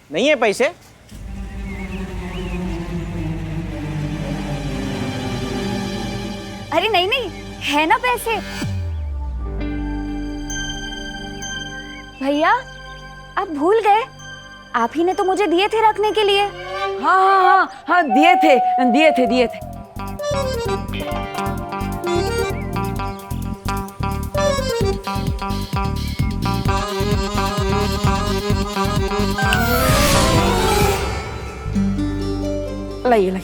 नहीं है पैसे? अरे नहीं नहीं, है ना पैसे। भैया आप भूल गए, आप ही ने तो मुझे दिए थे रखने के लिए। हाँ हाँ हाँ हाँ, दिए थे। लाइए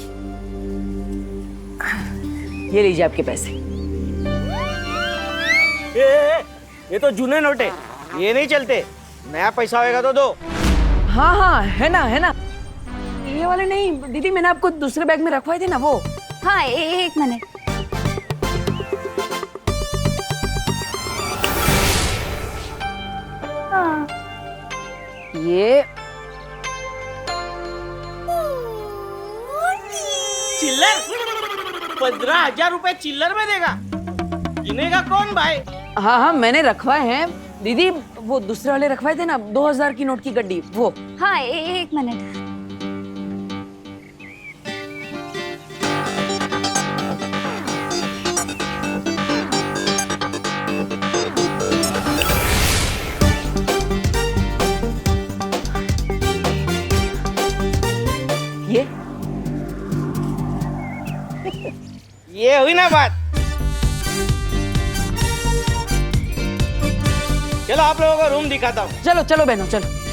ये लीजिए आपके पैसे। ये तो जूने नोट है, ये नहीं चलते। नया पैसा होएगा तो दो। हाँ हाँ, है ना। ये वाले नहीं दीदी, मैंने आपको दूसरे बैग में रखवाए थे ना वो। हाँ एक मिनट। हाँ ये चिल्लर 15,000 रुपए चिल्लर में देगा? गिनेगा कौन भाई? हाँ हाँ, मैंने रखवाए हैं दीदी, वो दूसरे वाले रखवाए थे ना 2000 की नोट की गड्डी, वो। हाँ एक मिनट। ये हुई ना बात। चलो आप लोगों को रूम दिखाता हूँ। चलो चलो बहनों, चलो।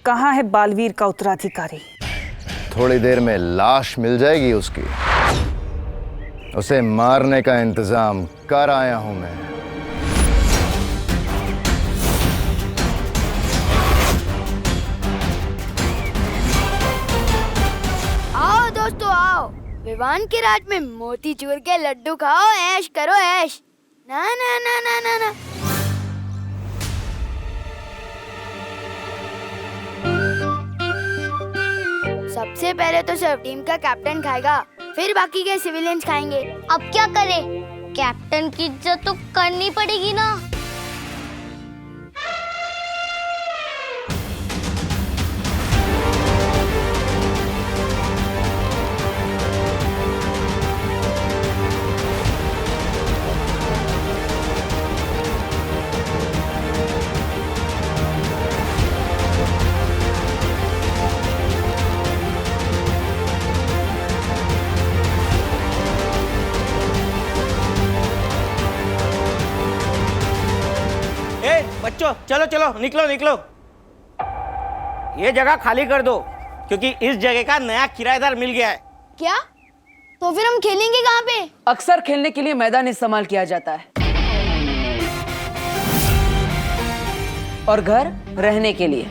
कहाँ है बालवीर का उत्तराधिकारी? थोड़ी देर में लाश मिल जाएगी उसकी। उसे मारने का इंतजाम कर आया हूं मैं। आओ दोस्तों आओ, विवान के राज में मोतीचूर के लड्डू खाओ, ऐश करो ऐश। ना ना ना ना ना ना। सबसे पहले तो सिर्फ टीम का कैप्टन खाएगा, फिर बाकी के सिविलियंस खाएंगे। अब क्या करें? कैप्टन की इज्जत तो करनी पड़ेगी ना। बच्चों चलो चलो निकलो निकलो, ये जगह खाली कर दो क्योंकि इस जगह का नया किराएदार मिल गया है। क्या? तो फिर हम खेलेंगे कहाँ पे? अक्सर खेलने के लिए मैदान इस्तेमाल किया जाता है और घर रहने के लिए।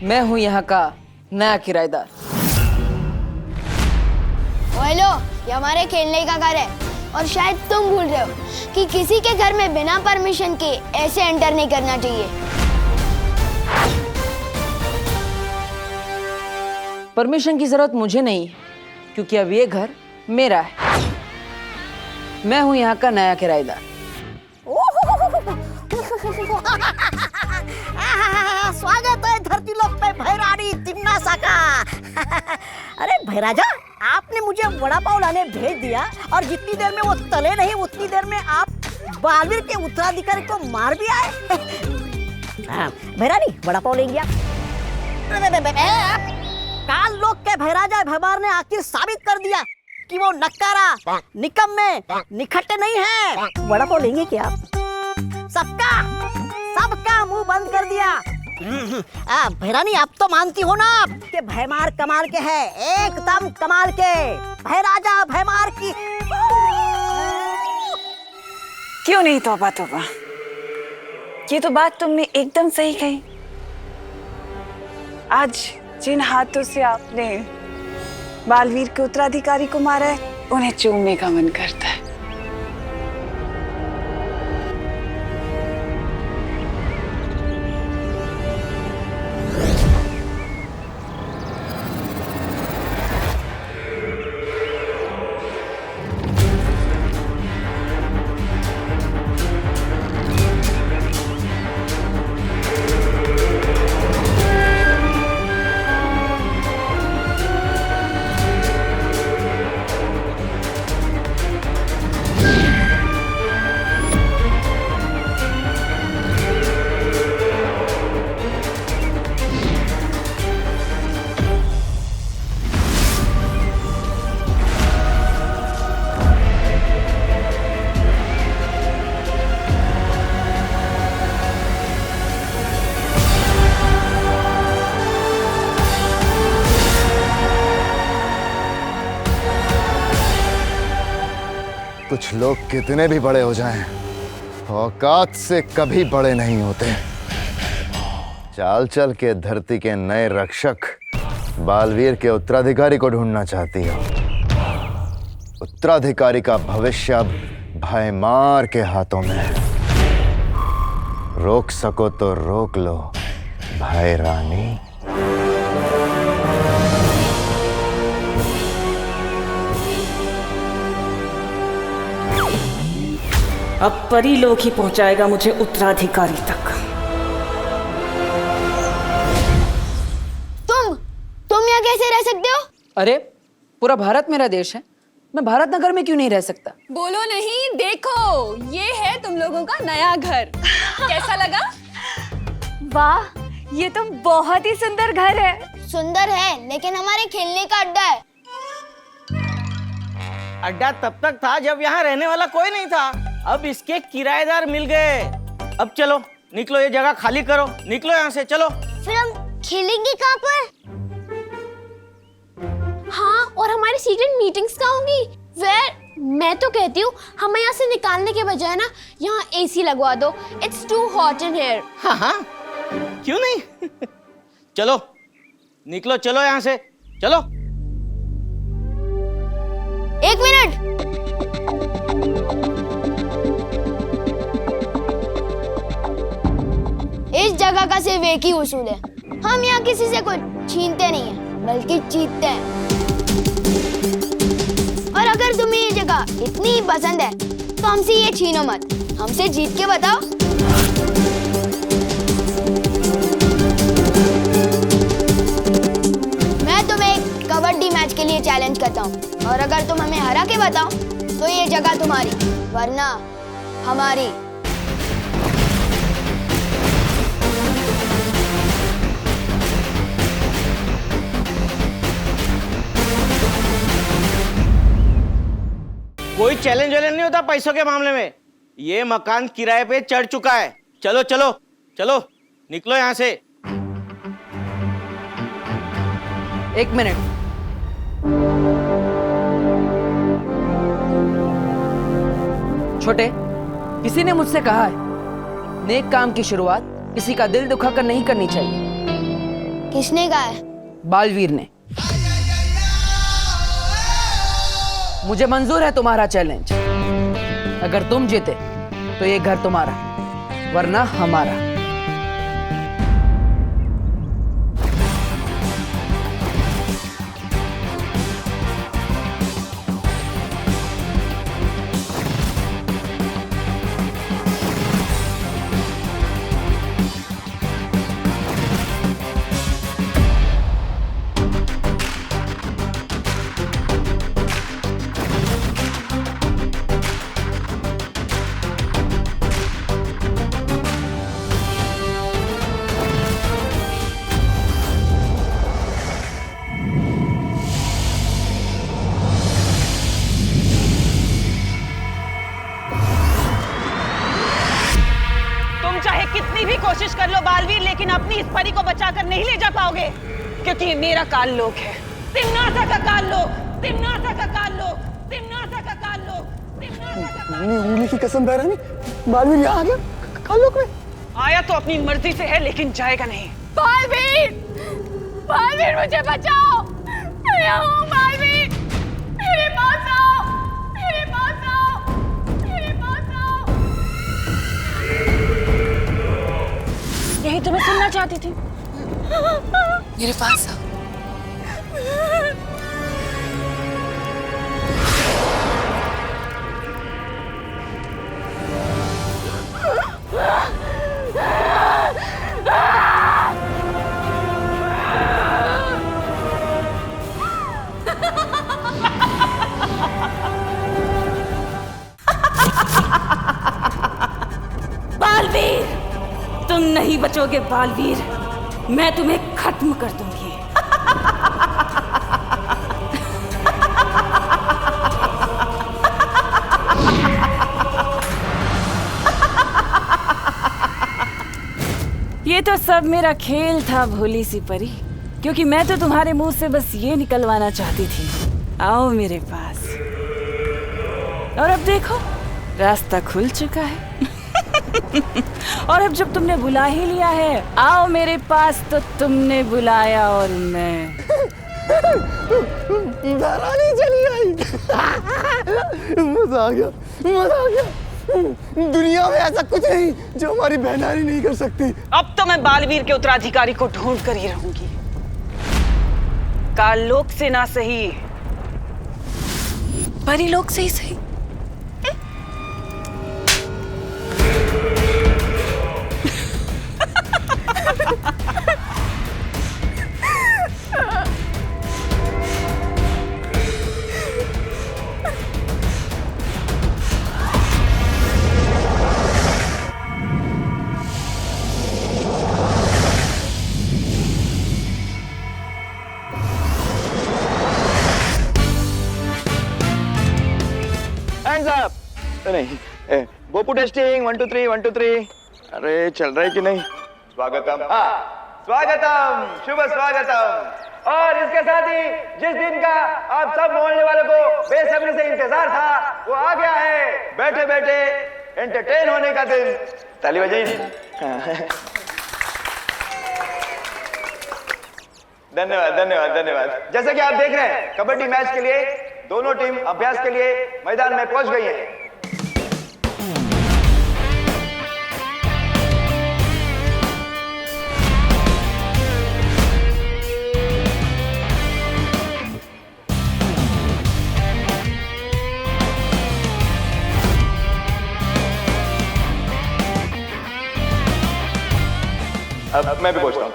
मैं हूं यहाँ का नया किराएदार। हेलो, ये हमारे खेलने का घर है और शायद तुम भूल रहे हो कि किसी के घर में बिना परमिशन के ऐसे एंटर नहीं करना चाहिए। परमिशन की जरूरत मुझे नहीं क्योंकि अब ये घर मेरा है। मैं हूं यहाँ का नया किराएदार। स्वागत है धरती लोक पे भैरानी तिम्नासा का। अरे भैराजा, आपने मुझे वड़ा पाव लाने भेज दिया और जितनी देर में वो तले नहीं उतनी देर में आप बालवीर के उत्तराधिकारी को मार भी आए। हाँ, भैरानी वड़ा पाव लेंगे आप? काल लोग के भैराजा भैमार ने आखिर साबित कर दिया कि वो नक्कारा, निकम्मे, निखट्टे नहीं है। वड़ा पाव लेंगे क्या आप? सबका मुंह बंद कर दिया। भैरानी आप तो मानती हो ना कि भैमार कमाल के है, एकदम कमाल के। भैराजा भैमार की क्यों नहीं तौबा तौबा, ये तो बात तुमने एकदम सही कही। आज जिन हाथों से आपने बालवीर के उत्तराधिकारी को मारा है, उन्हें चूमने का मन करता है। कुछ लोग कितने भी बड़े हो जाएं, औकात से कभी बड़े नहीं होते। चाल चल के धरती के नए रक्षक बालवीर के उत्तराधिकारी को ढूंढना चाहती हो। उत्तराधिकारी का भविष्य अब भैमार के हाथों में है। रोक सको तो रोक लो भैरानी। अब परी लोग ही पहुंचाएगा मुझे उत्तराधिकारी तक। तुम यहाँ कैसे रह सकते हो? अरे पूरा भारत मेरा देश है, मैं भारत नगर में क्यों नहीं रह सकता? बोलो नहीं, देखो ये है तुम लोगों का नया घर। कैसा लगा? वाह, ये तो बहुत ही सुंदर घर है। सुंदर है, लेकिन हमारे खेलने का अड्डा है। अड्डा तब तक था जब यहाँ रहने वाला कोई नहीं था। अब इसके किराएदार मिल गए। अब चलो निकलो, ये जगह खाली करो, निकलो यहाँ से, चलो। फिर हम खेलेंगे कहाँ पर? हाँ, और हमारी सीक्रेट मीटिंग्स कहाँ होंगी? मैं तो कहती हूँ हमें यहाँ से निकालने के बजाय ना यहाँ एसी लगवा दो। It's too hot in here. हाँ, क्यों नहीं? चलो निकलो, चलो यहाँ से, चलो। एक मिनट, इस जगह का सिर्फ एक ही उसूल है, हम यहाँ किसी से कुछ छीनते नहीं हैं, बल्कि जीतते हैं। और अगर तुम्हें ये जगह इतनी ही पसंद है तो हमसे ये छीनो मत, हमसे जीत के बताओ। मैं तुम्हें एक कबड्डी मैच के लिए चैलेंज करता हूँ, और अगर तुम हमें हरा के बताओ तो ये जगह तुम्हारी, वरना हमारी। कोई चैलेंज वैलेंज नहीं होता पैसों के मामले में। ये मकान किराए पे चढ़ चुका है। चलो चलो चलो, निकलो यहाँ से। एक मिनट, छोटे, किसी ने मुझसे कहा है नेक काम की शुरुआत किसी का दिल दुखाकर नहीं करनी चाहिए। किसने कहा है? बालवीर ने। मुझे मंजूर है तुम्हारा चैलेंज। अगर तुम जीते तो ये घर तुम्हारा, वरना हमारा। अपनी इस परी को बचाकर नहीं ले जा पाओगे, क्योंकि ये मेरा काल लोक है। तिम्नासा का काल लोक, तिम्नासा का काल लोक, तिम्नासा का काल लोक, तिम्नासा का काल लोक। उंगली की कसम बहरानी, बालवीर यहाँ आ गया काल लोक में। आया तो अपनी मर्जी से है, लेकिन जाएगा नहीं। बालवीर, बालवीर मुझे बचाओ। मैं यहाँ हूँ बालवीर, मेरे पास आओ, मेरे पास आओ, मेरे पास आओ। यही तो मैं सुनना चाहती थी। मेरे पास आओ। बालवीर, तुम नहीं बचोगे बालवीर, मैं तुम्हें खत्म कर दूंगी। ये तो सब मेरा खेल था भोली सी परी, क्योंकि मैं तो तुम्हारे मुंह से बस ये निकलवाना चाहती थी, आओ मेरे पास। और अब देखो, रास्ता खुल चुका है। और अब जब तुमने बुला ही लिया है, आओ मेरे पास, तो तुमने बुलाया और मैं बहरानी चली आई। मजा आ गया, मजा आ गया। दुनिया में ऐसा कुछ नहीं जो हमारी बहनारी नहीं कर सकती। अब तो मैं बालवीर के उत्तराधिकारी को ढूंढ कर ही रहूंगी। काल लोक से ना सही, परी लोक से ही सही। नहीं, बोपू टेस्टिंग 1 2 3 1 2 3। अरे चल रहा है कि नहीं? स्वागतम, हाँ स्वागतम, शुभ स्वागतम। और इसके साथ ही जिस दिन का आप सब मोहल्ले वालों को बेसब्री से इंतजार था, वो आ गया है। बैठे बैठे एंटरटेन होने का दिन। ताली बजाइए। धन्यवाद धन्यवाद धन्यवाद। जैसे कि आप देख रहे हैं, कबड्डी मैच के लिए दोनों टीम अभ्यास के लिए मैदान में पहुंच गई है। अब मैं भी पहुंचता हूँ।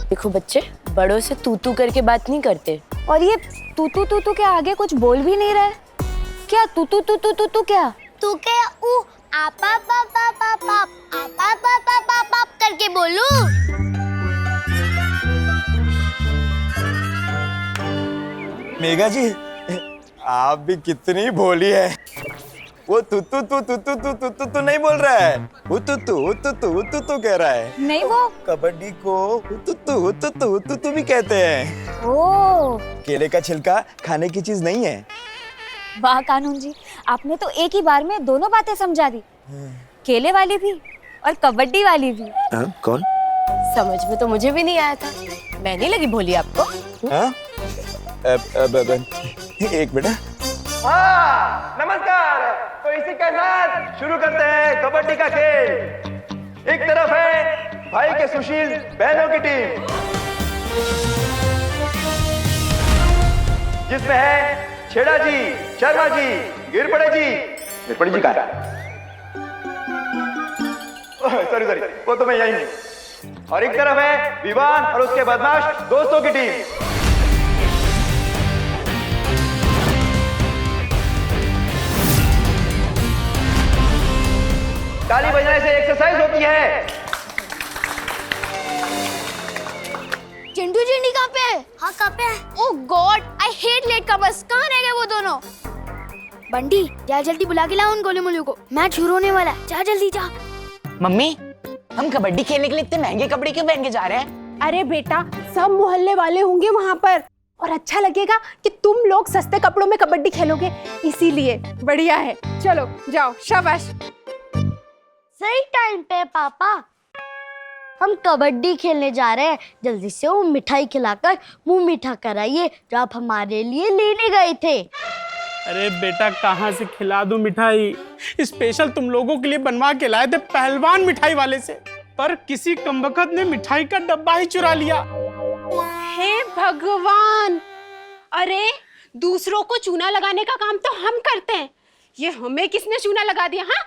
देखो बच्चे, बड़ों से तू तू करके बात नहीं करते। और ये तू तू के आगे कुछ बोल भी नहीं रहा है। क्या तू क्या? तू क्या ऊ आपा पापा पापा आपा पापा पापा करके बोलूं? मेघा जी, आप भी कितनी भोली है। वो तू नहीं बोल रहा है, तू कह रहा है। नहीं, वो कबड्डी को तू भी कहते हैं। ओ, केले का छिलका खाने की चीज नहीं है। वाह कानून जी, आपने तो एक ही बार में दोनों बातें समझा दी, केले वाली भी और कबड्डी वाली भी। कौन? समझ में तो मुझे भी नहीं आया था। मैं नहीं लगी भोली आपको? एक बेटा। हाँ, नमस्कार। तो इसी के साथ शुरू करते हैं कबड्डी का खेल। एक तरफ है भाई के सुशील बहनों की टीम, जिसमें है छेड़ा जी, शर्मा जी, गिरपड़े जी कहाँ है? सॉरी वो तो मैं यही हूँ। और एक तरफ है विवान और उसके बदमाश दोस्तों की टीम। ताली बजाने से एक्सरसाइज होती है, चिंडी कहाँ पे है? हाँ कहाँ पे है? Oh god, I hate latecomers. कहाँ रह गए वो दोनों? बंटी जा जल्दी बुला के लाओ उन गोले मोलू को, मैच शुरू होने वाला है। जा जल्दी जा। मम्मी, हम कबड्डी खेलने के लिए इतने महंगे कपड़े क्यों पहन के जा रहे हैं? अरे बेटा, सब मोहल्ले वाले होंगे वहाँ पर और अच्छा लगेगा कि तुम लोग सस्ते कपड़ों में कबड्डी खेलोगे, इसीलिए बढ़िया है। चलो जाओ, शाबाश। सही टाइम पे पापा, हम कबड्डी खेलने जा रहे हैं। जल्दी से वो मिठाई खिलाकर मुंह मीठा कराइए जो आप हमारे लिए लेने गए थे। अरे बेटा, कहाँ से खिला दूं मिठाई? स्पेशल तुम लोगों के लिए बनवा के लाए थे पहलवान मिठाई वाले से, पर किसी कमबख्त ने मिठाई का डब्बा ही चुरा लिया। हे भगवान! अरे दूसरों को चूना लगाने का काम तो हम करते हैं, ये हमें किसने चूना लगा दिया? हाँ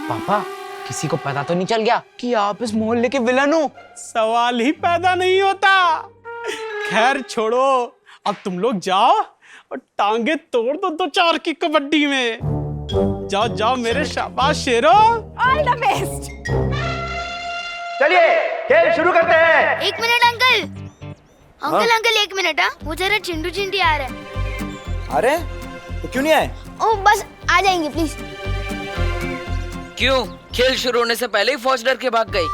पापा, किसी को पता तो नहीं चल गया कि आप इस मोहल्ले के विलन हो? सवाल ही पैदा नहीं होता। खैर छोड़ो, अब तुम लोग जाओ और टांगे तोड़ दो 2-4 की कबड्डी में। जाओ जाओ मेरे शाबाश शेरो। All the best. चलिए खेल शुरू करते हैं। 1 मिनट अंकल, अंकल 1 मिनट। हाँ, वो जरा चिंटू चिंटी आ रहे हैं। अरे तो क्यों नहीं आए? ओ बस आ जाएंगे प्लीज। क्यों? खेल शुरू होने से पहले ही फौज डर के भाग गई?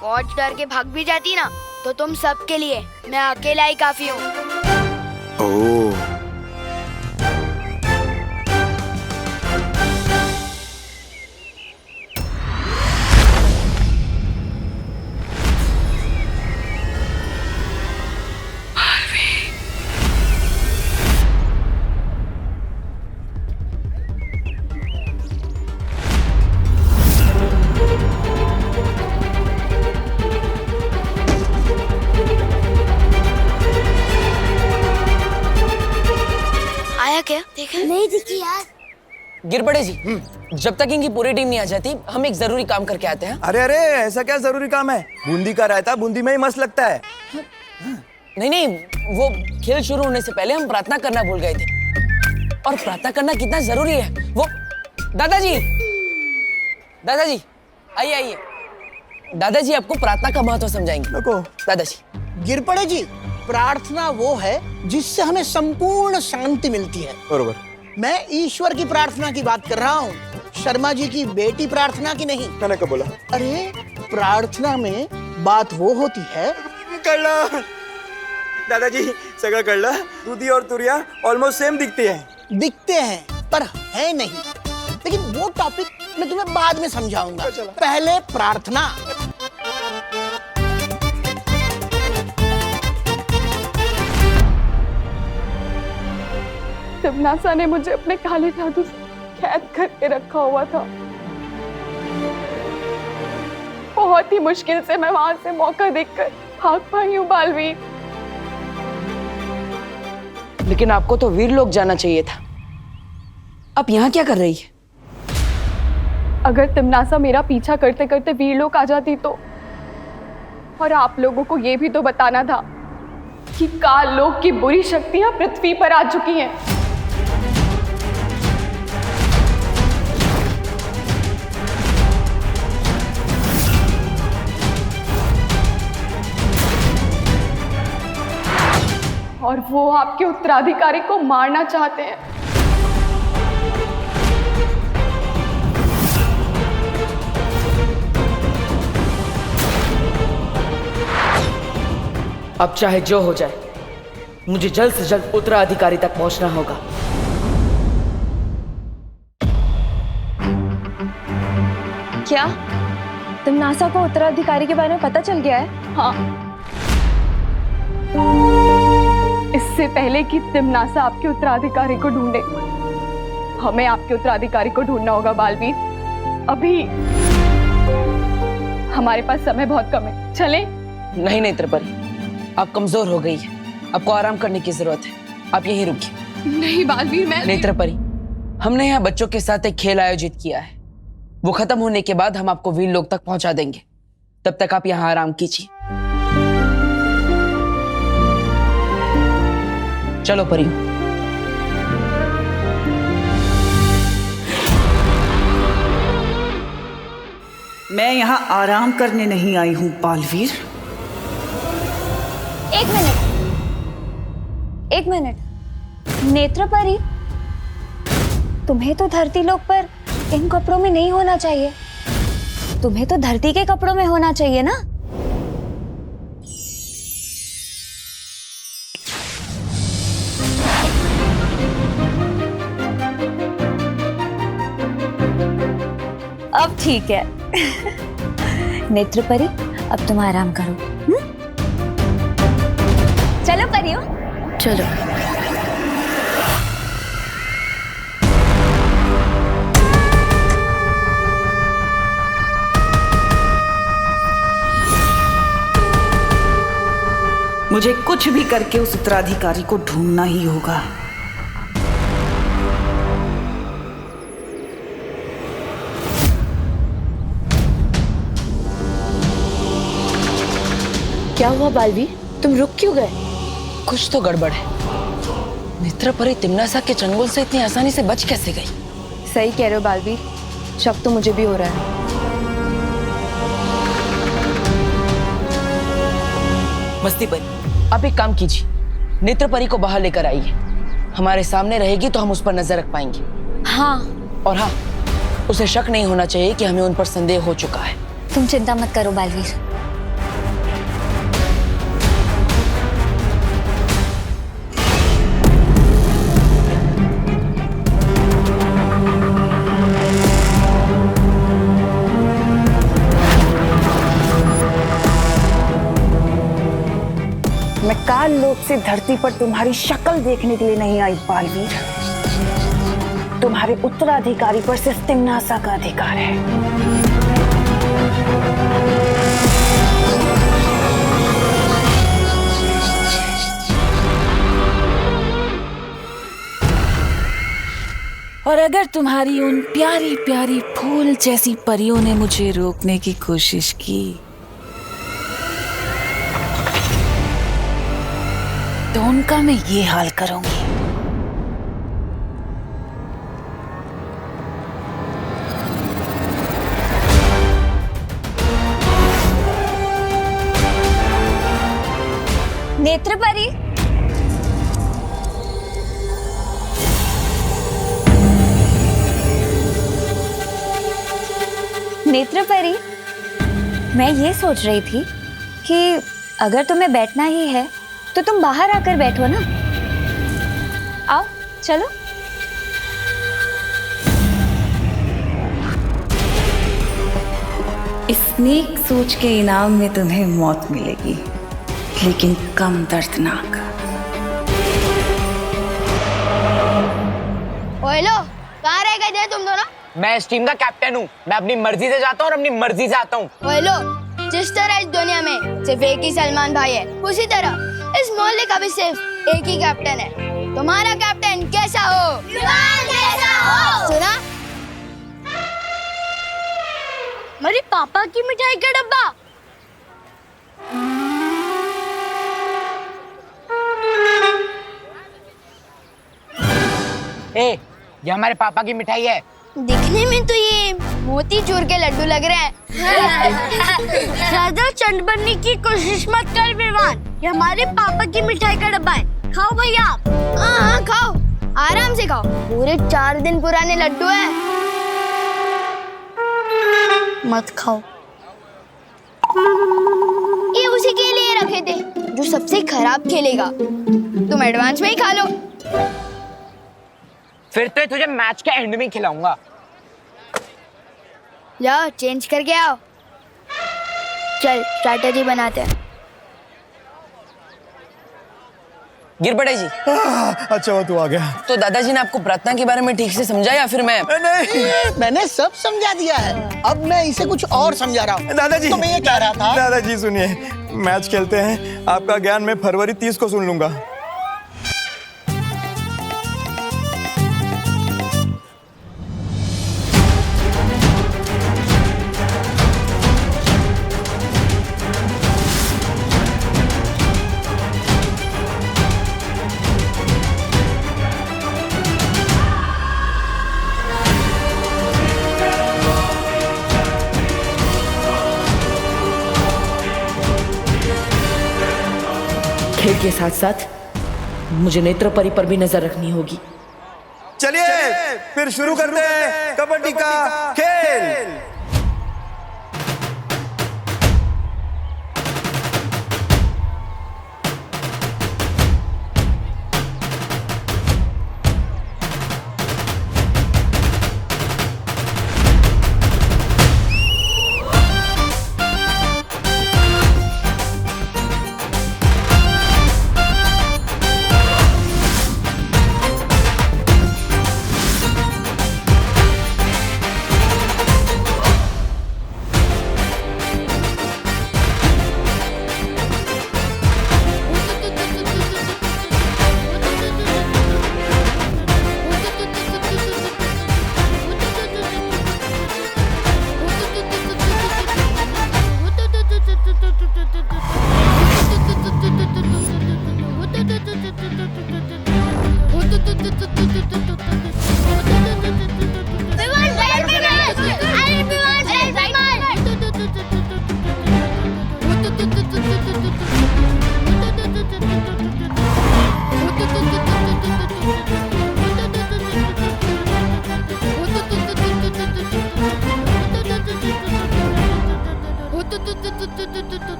फौज डर के भाग भी जाती ना तो तुम सबके लिए मैं अकेला ही काफी हूँ। ओह, क्या देखा? नहीं दिखी यार। गिरबड़े जी, जब तक इनकी पूरी टीम नहीं आ जाती, हम एक जरूरी काम करके आते हैं। अरे अरे, ऐसा क्या जरूरी काम है? बूंदी का रायता बूंदी में ही मस्त लगता है। नहीं, वो खेल शुरू होने से पहले हम प्रार्थना करना भूल गए थे, और प्रार्थना करना कितना जरूरी है वो। दादाजी आइए। दादाजी आपको प्रार्थना का महत्व समझाएंगे। दादाजी। गिरपड़े जी, प्रार्थना वो है जिससे हमें संपूर्ण शांति मिलती है। बरोबर। मैं ईश्वर की प्रार्थना की बात कर रहा हूँ, शर्मा जी की बेटी प्रार्थना की नहीं। मैंने कब बोला? अरे प्रार्थना में बात वो होती है। कळला दादाजी, सगळं कळलं। दूधी और तुरिया ऑलमोस्ट सेम दिखती हैं पर है नहीं। लेकिन वो टॉपिक मैं तुम्हें बाद में समझाऊंगा, पहले प्रार्थना। तिमनासा ने मुझे अपने काले जादू से कैद करके रखा हुआ था। बहुत ही मुश्किल से मैं वहां से मौका देखकर भाग पाई हूँ बालवीर। लेकिन आपको तो वीर लोग जाना चाहिए था। आप यहाँ क्या कर रही है? अगर तिमनासा मेरा पीछा करते करते वीर लोग आ जाती तो, और आप लोगों को ये भी तो बताना था कि काल लोक की बुरी शक्तियां पृथ्वी पर आ चुकी हैं। और वो आपके उत्तराधिकारी को मारना चाहते हैं। अब चाहे जो हो जाए, मुझे जल्द से जल्द उत्तराधिकारी तक पहुंचना होगा। क्या तिमनासा को उत्तराधिकारी के बारे में पता चल गया है? हाँ। इससे पहले कि तिमनासा आपके उत्तराधिकारी को ढूंढे, हमें आपके उत्तराधिकारी को ढूंढना होगा बालवीर। अभी हमारे पास समय बहुत कम है, चलें? नहीं त्रिपरी, आप कमजोर हो गई है, आपको आराम करने की जरूरत है। आप यहीं रुकिए। नहीं बालवीर, मैं नेत्रपरी, हमने यहाँ बच्चों के साथ एक खेल आयोजित किया है। वो खत्म होने के बाद हम आपको वीर लोक तक पहुंचा देंगे। तब तक आप यहाँ आराम कीजिए। चलो परियों। मैं यहाँ आराम करने नहीं आई हूँ बालवीर, एक मिनट, नेत्रपरी, तुम्हें तो धरती लोक पर इन कपड़ों में नहीं होना चाहिए। तुम्हें तो धरती के कपड़ों में होना चाहिए ना। अब ठीक है। नेत्रपरी, अब तुम आराम करो। चलो परियो, चलो। मुझे कुछ भी करके उस उत्तराधिकारी को ढूंढना ही होगा। क्या हुआ बालवीर, तुम रुक क्यों गए? कुछ तो गड़बड़ है। नेत्रपरी तिम्नासा के चंगुल से इतनी आसानी से बच कैसे गई? सही कह रहे हो बालवीर, शक तो मुझे भी हो रहा है। मस्ती परी, आप एक काम कीजिए, नेत्रपरी को बाहर लेकर आइए। हमारे सामने रहेगी तो हम उस पर नजर रख पाएंगे। हाँ। और हाँ, उसे शक नहीं होना चाहिए कि हमें उन पर संदेह हो चुका है। तुम चिंता मत करो बालवीर। मैं काल लोक से धरती पर तुम्हारी शक्ल देखने के लिए नहीं आई बालवीर। तुम्हारे उत्तराधिकारी पर सिर्फ तिम्नासा का अधिकार है। और अगर तुम्हारी उन प्यारी प्यारी फूल जैसी परियों ने मुझे रोकने की कोशिश की तो उनका मैं ये हाल करूंगी। नेत्रपरी, नेत्रपरी, मैं ये सोच रही थी कि अगर तुम्हें बैठना ही है तो तुम बाहर आकर बैठो ना। आओ, चलो। इस नेक सोच के इनाम में तुम्हें मौत मिलेगी, लेकिन कम दर्दनाक। ओए लो, कहाँ रह गए थे तुम दोनों? मैं इस टीम का कैप्टन हूँ। मैं अपनी मर्जी से जाता हूँ और अपनी मर्जी से आता हूँ। ओए लो, जिस तरह इस दुनिया में सिर्फ एक ही सलमान भाई है, उसी तरह इस मोहल्ले का भी सिर्फ एक ही कैप्टन है। तुम्हारा कैप्टन कैसा हो? जैसा हो। सुना? मेरे पापा की मिठाई का डब्बा। ए, ये हमारे पापा की मिठाई है। दिखने में तो ये मोती चूर के लड्डू लग रहे हैं। ज्यादा चंड बनने की कोशिश मत कर विवान, ये हमारे पापा की मिठाई का डब्बा है। खाओ भैया। हाँ, खाओ, आराम से खाओ। पूरे 4 दिन पुराने लड्डू हैं। मत खाओ, ये उसी के लिए रखे थे जो सबसे खराब खेलेगा। तुम एडवांस में ही खा लो। फिर तो तुझे मैच के एंड में खिलाऊंगा। जाओ, चेंज करके आओ। चल, स्ट्रैटेजी बनाते हैं। गिरबड़े जी। अच्छा वो तू आ गया। तो दादाजी ने आपको प्रार्थना के बारे में ठीक से समझा या फिर मैं? नहीं, मैंने सब समझा दिया है। अब मैं इसे कुछ और समझा रहा हूँ। दादाजी, तो मैं ये कह रहा था। दादाजी सुनिए, मैच खेलते हैं। आपका ज्ञान मैं फरवरी 30 को सुन लूंगा। खेल के साथ साथ मुझे नेत्रपरी पर भी नजर रखनी होगी। चलिए फिर शुरू करते हैं कबड्डी का खेल।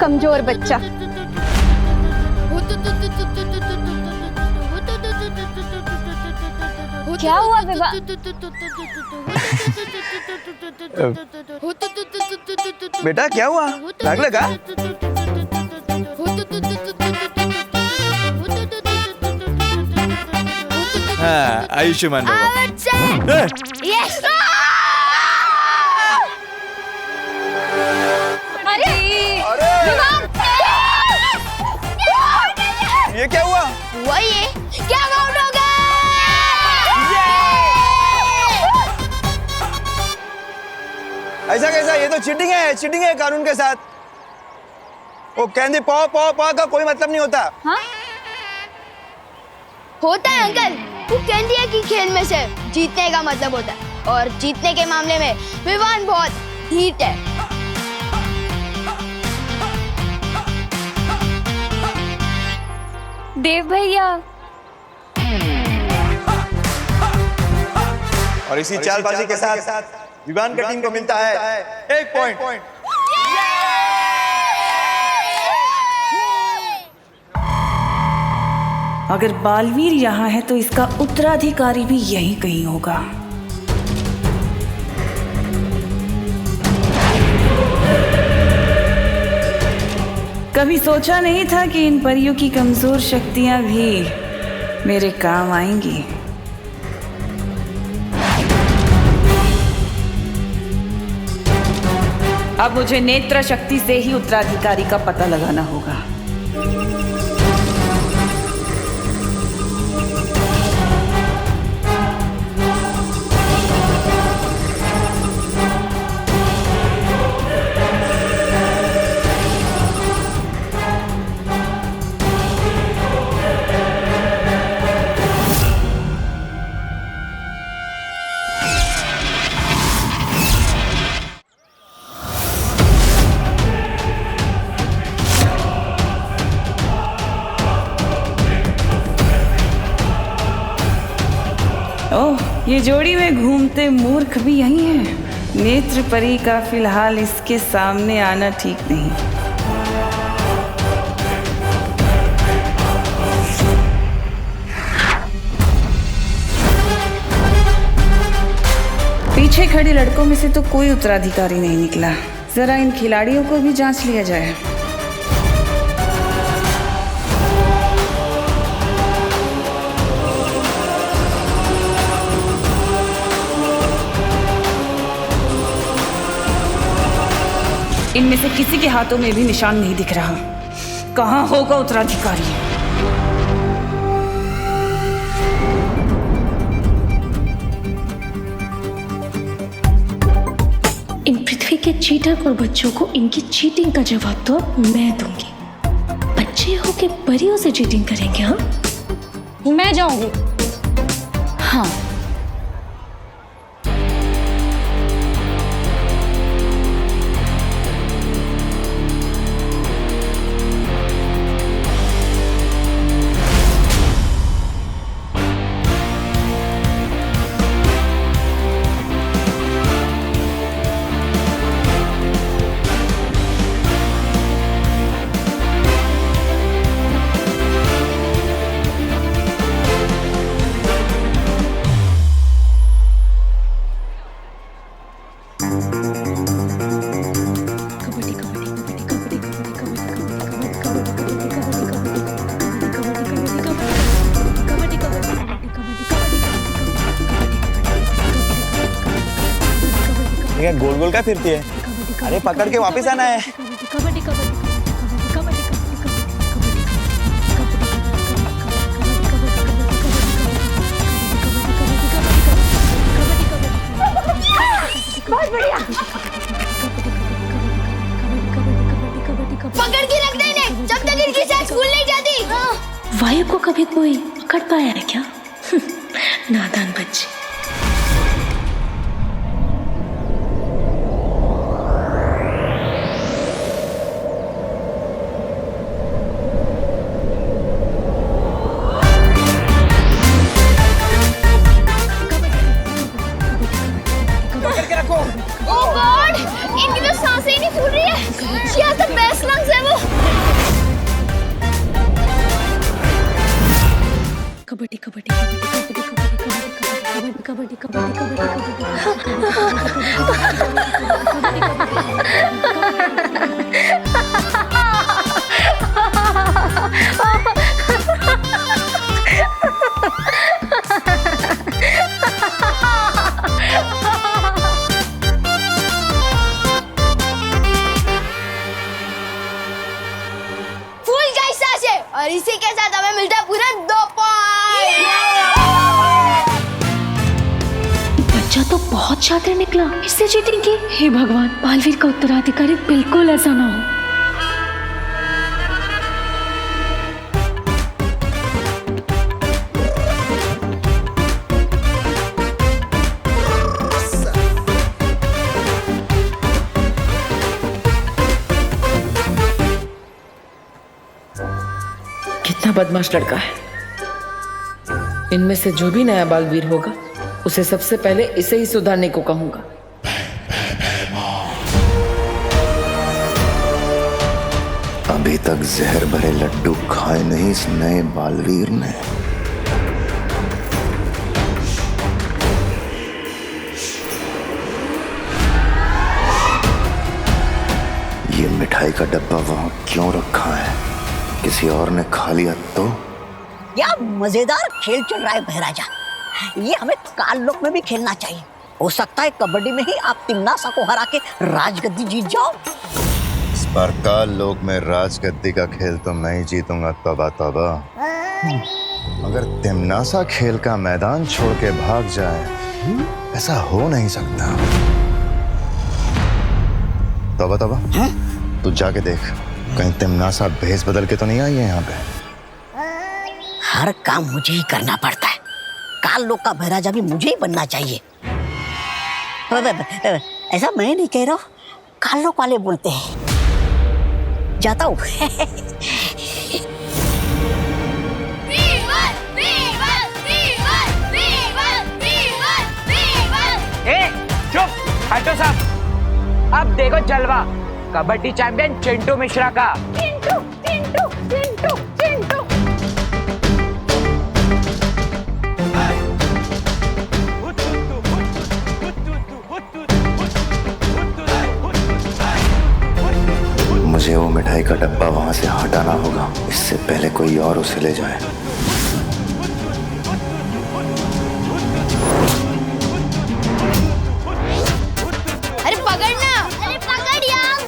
कमजोर बच्चा। क्या हुआ विवाह? बेटा क्या हुआ, दाग लगा? हाँ, आयुष्मान भव। यस। ये क्या हुआ? ये क्या आउट हो गया? ऐसा कैसा? ये तो चीटिंग है कानून के साथ। वो कहती पौ पौ पौ का कोई मतलब नहीं होता। हाँ? होता है अंकल। वो कहती है कि खेल में से जीतने का मतलब होता है, और जीतने के मामले में विवान बहुत हीट है। देव भैया। और इसी चालबाजी के साथ विवान का टीम को मिलता है 1 पॉइंट। अगर बालवीर यहाँ है तो इसका उत्तराधिकारी भी यहीं कहीं होगा। कभी सोचा नहीं था कि इन परियों की कमजोर शक्तियां भी मेरे काम आएंगी। अब मुझे नेत्र शक्ति से ही उत्तराधिकारी का पता लगाना होगा। ओह, ये जोड़ी में घूमते मूर्ख भी यही हैं। नेत्र परी का फिलहाल इसके सामने आना ठीक नहीं। पीछे खड़े लड़कों में से तो कोई उत्तराधिकारी नहीं निकला। जरा इन खिलाड़ियों को भी जांच लिया जाए। इनमें से किसी के हाथों में भी निशान नहीं दिख रहा। कहाँ होगा उत्तराधिकारी? इन पृथ्वी के चीटर और बच्चों को इनकी चीटिंग का जवाब तो अब मैं दूंगी। बच्चे हो के परियों से चीटिंग करेंगे? हाँ, मैं जाऊंगी। हाँ, ये गोल गोल क्या फिरती है? अरे पकड़ के वापस आना है। बहुत बढ़िया। पकड़ के रख दे इन्हें, जब तक इनकी साथ स्कूल नहीं जाती। वायु को कभी कोई पकड़ पाया है क्या? नादान बच्चे। Oh God! इनकी तो सांसें ही नहीं फूल रही है। She has the best lungs ever. Kabaddi kabaddi kabaddi kabaddi kabaddi kabaddi फूल गई सांसें और इसी के साथ हमें मिलता है पूरा 2 पॉइंट। बच्चा तो बहुत शातिर निकला, इससे चीटिंग की। हे भगवान, बालवीर का उत्तराधिकारी बिल्कुल ऐसा ना हो। कितना बदमाश लड़का है। इनमें से जो भी नया बालवीर होगा उसे सबसे पहले इसे ही सुधारने को कहूंगा। अभी तक जहर भरे लड्डू खाए नहीं इस नए बालवीर ने। ये मिठाई का डब्बा वहां क्यों रखा है? किसी और ने खा लिया तो? क्या मजेदार खेल चल रहा है बहराजा। ये हमें काल लोक में भी खेलना चाहिए। हो सकता है कबड्डी में ही आप तिम्नासा को हरा के राजगद्दी जीत जाओ। इस बार काल लोक में राजगद्दी का खेल तो मैं ही जीतूंगा। तौबा तौबा। मगर तिम्नासा खेल का मैदान छोड़ के भाग जाए, ऐसा हो नहीं सकता। तौबा तौबा। तू जाके देख, कहीं तिम्नासा भेस बदल के तो नहीं आई है यहाँ पे। हर काम मुझे ही करना पड़ता है। काल लोक का बहराजा भी मुझे ही बनना चाहिए। ऐसा मैं नहीं कह रहा हूँ, काल लोक वाले बोलते हैं। जाता हूँ। चुप, हटो साहब। अब देखो जलवा कबड्डी चैंपियन चिंटू मिश्रा का। चिंटू चिंटू चिंटू चिंटू। मुझे वो मिठाई का डब्बा वहां से हटाना होगा, इससे पहले कोई और उसे ले जाए। अरे पकड़ना, अरे पकड़ यार।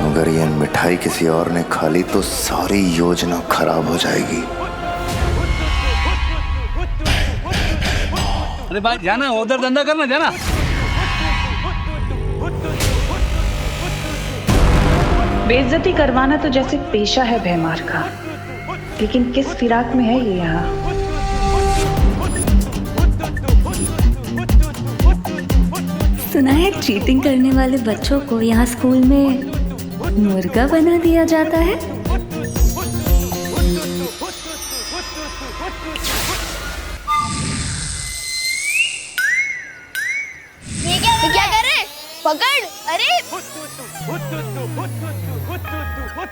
अगर ये मिठाई किसी और ने खा ली तो सारी योजना खराब हो जाएगी। अरे भाई जाना, उधर धंधा करना, जाना। बेइज्जती करवाना तो जैसे पेशा है भैमार का, लेकिन किस फिराक में है ये यहाँ। सुना है चीटिंग करने वाले बच्चों को यहाँ स्कूल में मुर्गा बना दिया जाता है। ये क्या कर रहे हैं? पकड़। अरे ये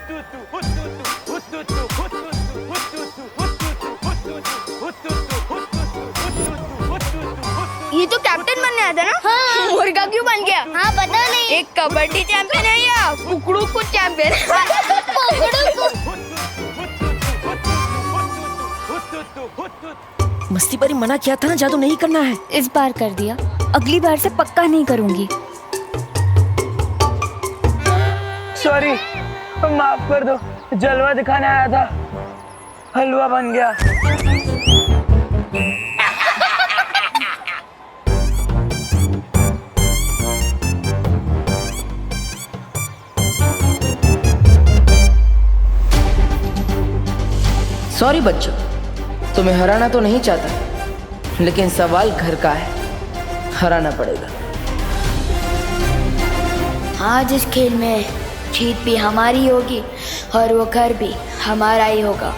तो कैप्टन बनने आया था ना? हाँ। मुर्गा क्यों बन गया? हाँ पता नहीं। एक कबड्डी चैंपियन है या कुकड़ू कुछ चैंपियन? मस्ती परी मना किया था ना, जादू नहीं करना है। इस बार कर दिया, अगली बार से पक्का नहीं करूंगी। सॉरी, माफ कर दो, जलवा दिखाने आया था, हलवा बन गया। सॉरी बच्चों, तुम्हें हराना तो नहीं चाहता, लेकिन सवाल घर का है, हराना पड़ेगा। आज इस खेल में जीत भी हमारी होगी और वो घर भी हमारा ही होगा।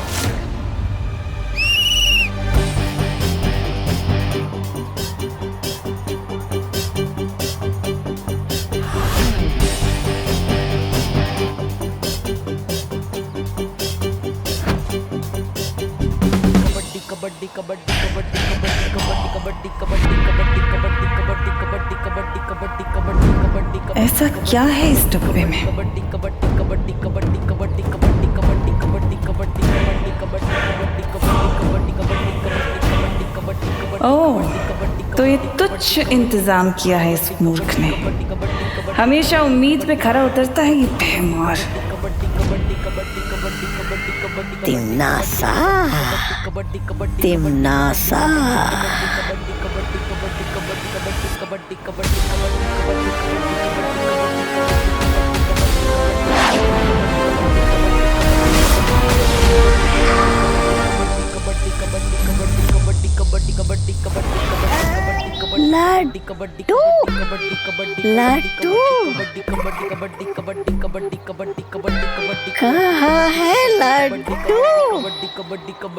ऐसा क्या है इस डब्बे में? ओह, तो ये तुच्छ इंतजाम किया है इस मूर्ख ने। हमेशा उम्मीद पे खरा उतरता है ये बेमार। तिमनासा, तिमनासा। लड्डू, लड्डू कहाँ है लड्डू?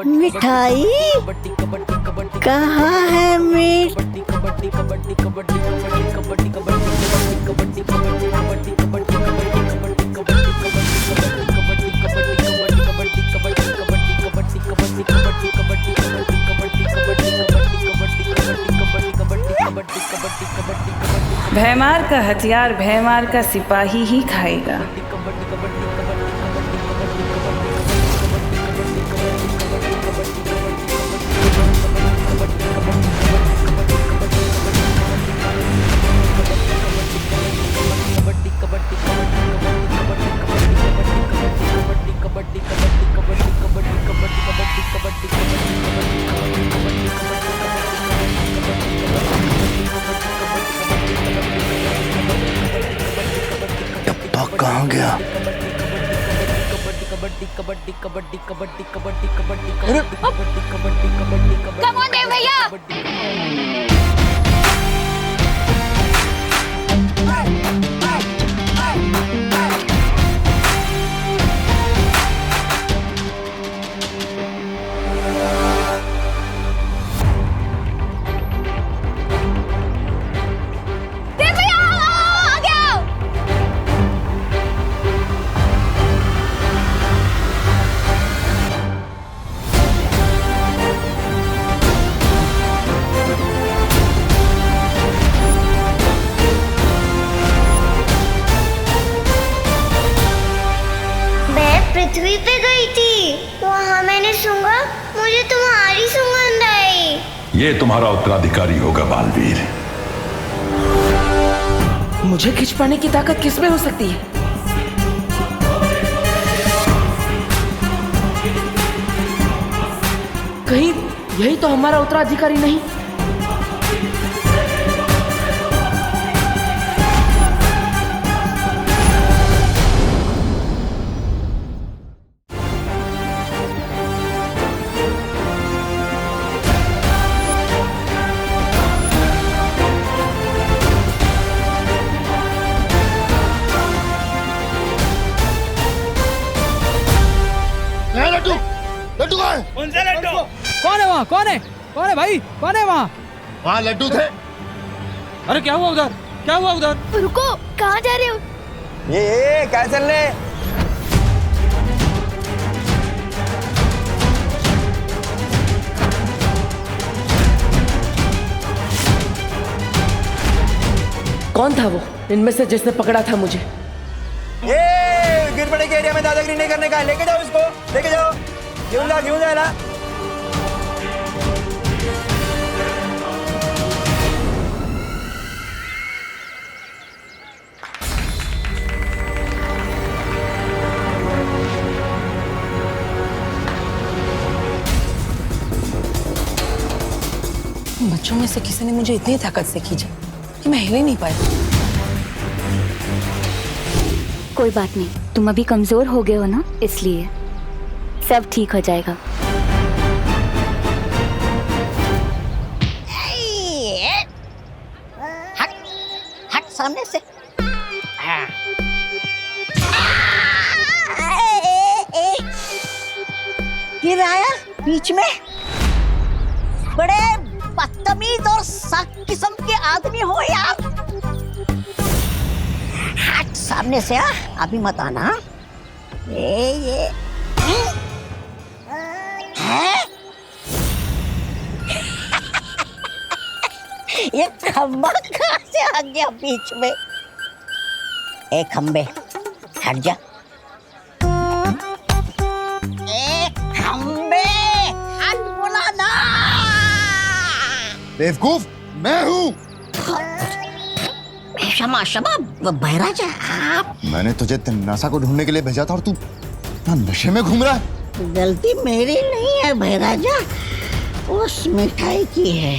मिठाई कहाँ है? भैमार का हथियार भैमार का सिपाही ही खाएगा। कहाँ गया? कम ऑन देव भैया। पृथ्वी पे गई थी, वहाँ मैंने सूंघा, मुझे तुम्हारी सुगंध आई। ये तुम्हारा उत्तराधिकारी होगा बालवीर। मुझे खिंच पाने की ताकत किसमें हो सकती है? कहीं यही तो हमारा उत्तराधिकारी नहीं? लड्डू, लड्डू कहाँ है? कौन सा लड्डू? कौन है वहाँ? कौन है? कौन है भाई? कौन है वहाँ? वहाँ लड्डू थे। अरे क्या हुआ उधर? क्या हुआ उधर? रुको, कहाँ जा रहे हो? ये क्या चल रहे? कौन था वो इनमें से जिसने पकड़ा था मुझे? ये गिर पड़े के एरिया में दादागिरी नहीं करने का है। लेके जाओ इसको, लेके जाओ। क्यों जा ना। बच्चों में से किसी ने मुझे इतनी ताकत से खींचा कि मैं हिल ही नहीं पाया। कोई बात नहीं, तुम अभी कमजोर हो गए हो ना, इसलिए सब ठीक हो जाएगा। हट हट सामने से। गिराया बीच में। बड़े बदतमीज और सख्त किस्म के आदमी हो यार। हट सामने से। अभी मत आना। ये है? ये खंबा कहाँ से आ गया बीच में? ए खंबे हट जा। ए खंबे हट बोला ना। बेवकूफ मैं हूँ। क्षमा क्षमा बहराजा आप। मैंने तुझे तिन्नासा को ढूंढने के लिए भेजा था और तू नशे में घूम रहा है। गलती मेरी नहीं है बहराजा, उस मिठाई की है।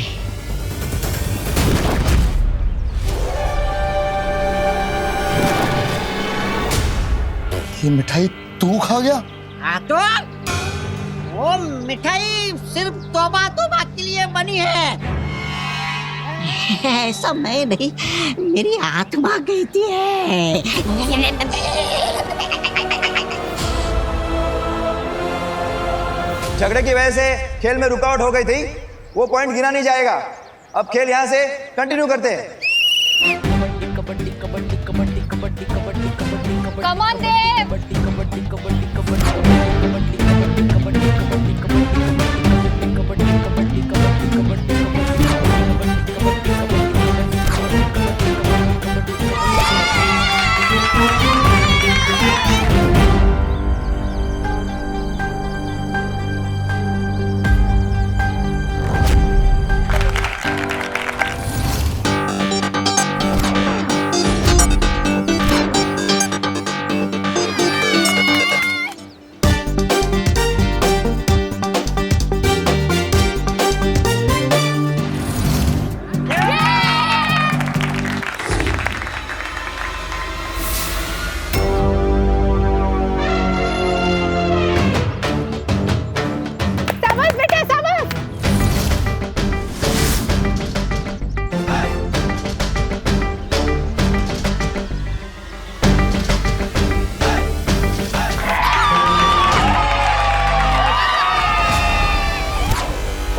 ये मिठाई तू खा गया? हाँ तो वो मिठाई सिर्फ तौबा के लिए बनी है। ऐसा मैं नहीं, मेरी आत्मा कहती है। झगड़े की वजह से खेल में रुकावट हो गई थी, वो पॉइंट गिना नहीं जाएगा। अब खेल यहाँ से कंटिन्यू करते हैं। कबड्डी कबड्डी कबड्डी कबड्डी कबड्डी कबड्डी कबड्डी कम ऑन देव। कबड्डी कबड्डी कबड्डी कबड्डी कबड्डी कबड्डी कबड्डी कबड्डी कबड्डी कबड्डी कबड्डी कबड्डी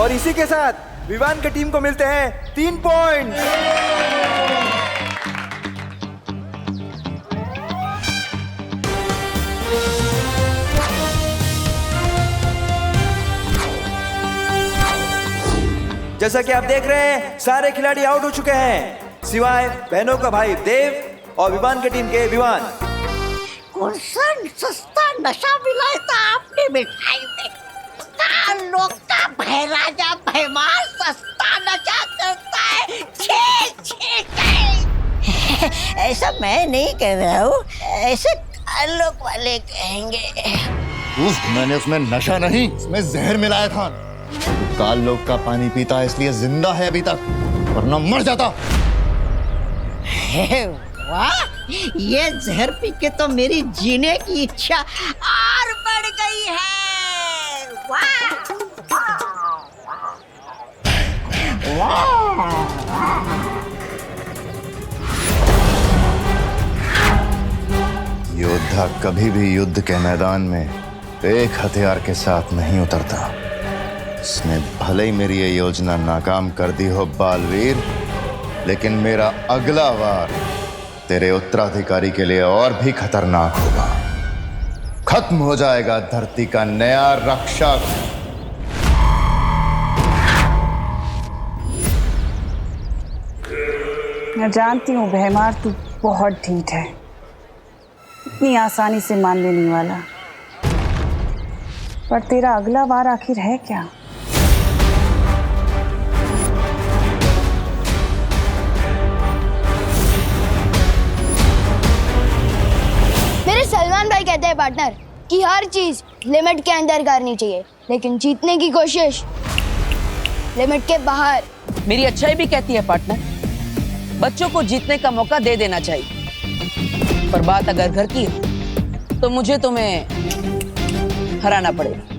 और इसी के साथ विवान की टीम को मिलते हैं 3 पॉइंट। जैसा कि आप देख रहे हैं सारे खिलाड़ी आउट हो चुके हैं सिवाय बहनों का भाई देव और विवान की टीम के विवान। कौन सा सस्ता नशा मिलाया था आपने मिठाई में? लोग का बहराजा भैमार सस्ता नशा करता है। छे छे ऐसा मैं नहीं कह रहा हूँ, ऐसे लोग वाले कहेंगे। मैंने उसमें नशा नहीं, उसमें जहर मिलाया था। काल लोग का पानी पीता है इसलिए जिंदा है अभी तक, वरना मर जाता। वाह, ये जहर पी के तो मेरी जीने की इच्छा और बढ़ गई है। योद्धा कभी भी युद्ध के मैदान में एक हथियार के साथ नहीं उतरता। इसने भले ही मेरी ये योजना नाकाम कर दी हो बालवीर, लेकिन मेरा अगला वार तेरे उत्तराधिकारी के लिए और भी खतरनाक होगा। खत्म हो जाएगा धरती का नया रक्षक। मैं जानती हूँ भैमार, तू बहुत ढीठ है, इतनी आसानी से मानने नहीं वाला। पर तेरा अगला वार आखिर है क्या? मेरे सलमान भाई कहते हैं पार्टनर कि हर चीज लिमिट के अंदर करनी चाहिए, लेकिन जीतने की कोशिश लिमिट के बाहर। मेरी अच्छाई भी कहती है पार्टनर, बच्चों को जीतने का मौका दे देना चाहिए, पर बात अगर घर की हो तो मुझे तुम्हें हराना पड़ेगा।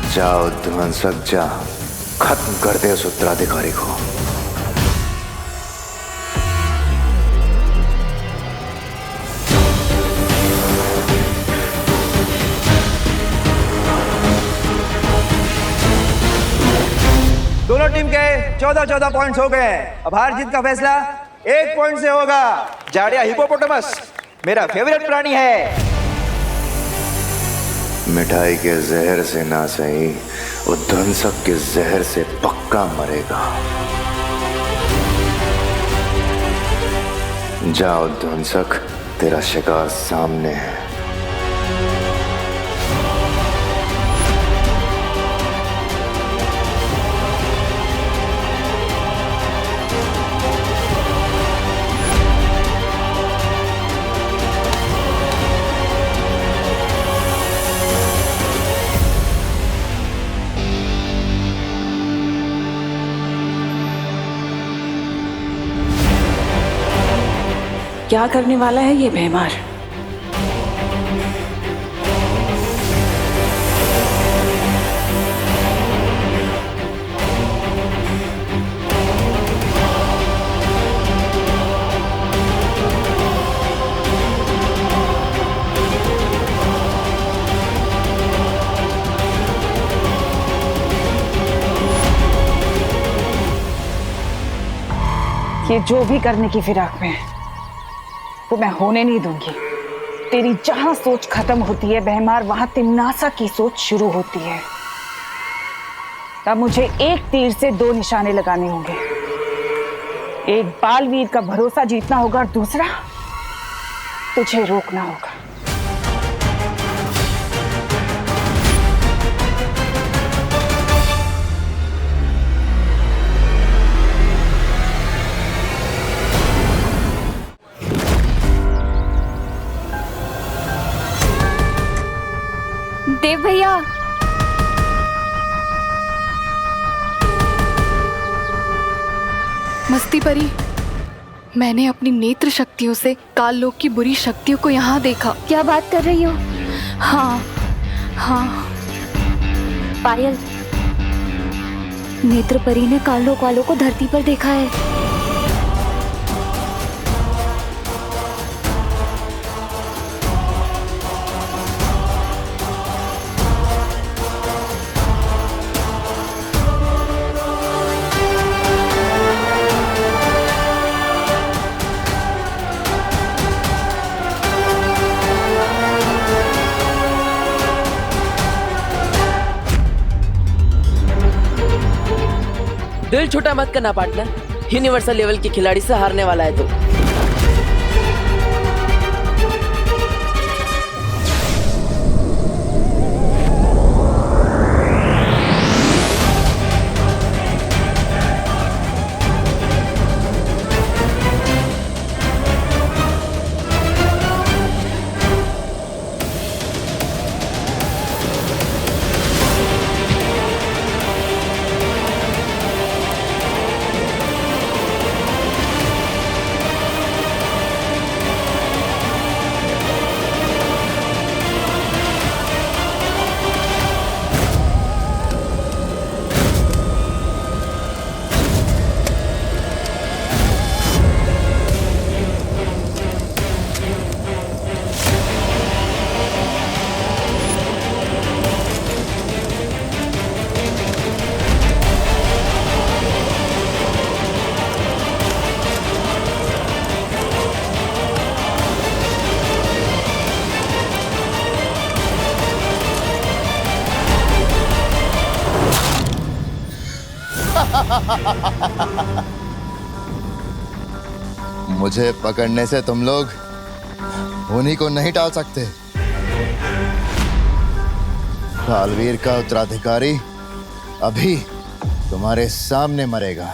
जाओ ध्वंसक जा, खत्म कर दे उस उत्तराधिकारी को। दोनों टीम के 14-14 पॉइंट्स हो गए। अब हार जीत का फैसला 1 पॉइंट से होगा। जाड़िया हिपोपोटामस मेरा फेवरेट प्राणी है। मिठाई के जहर से ना सही, वो ध्वंसक के जहर से पक्का मरेगा। जाओ ध्वंसक, तेरा शिकार सामने है। क्या करने वाला है ये भैमार? ये जो भी करने की फिराक में है वो मैं होने नहीं दूंगी। तेरी जहां सोच खत्म होती है भैमार, वहां तिम्नासा की सोच शुरू होती है। तब मुझे एक तीर से 2 निशाने लगाने होंगे। एक बालवीर का भरोसा जीतना होगा और दूसरा तुझे रोकना होगा। देव भैया, मस्ती परी, मैंने अपनी नेत्र शक्तियों से काल लोक की बुरी शक्तियों को यहाँ देखा। क्या बात कर रही हो? हाँ हाँ। पायल, नेत्र परी ने काल लोक वालों को धरती पर देखा है। दिल छोटा मत करना पार्टनर, यूनिवर्सल लेवल के खिलाड़ी से हारने वाला है तो। मुझे पकड़ने से तुम लोग उन्हीं को नहीं टाल सकते। बालवीर का उत्तराधिकारी अभी तुम्हारे सामने मरेगा।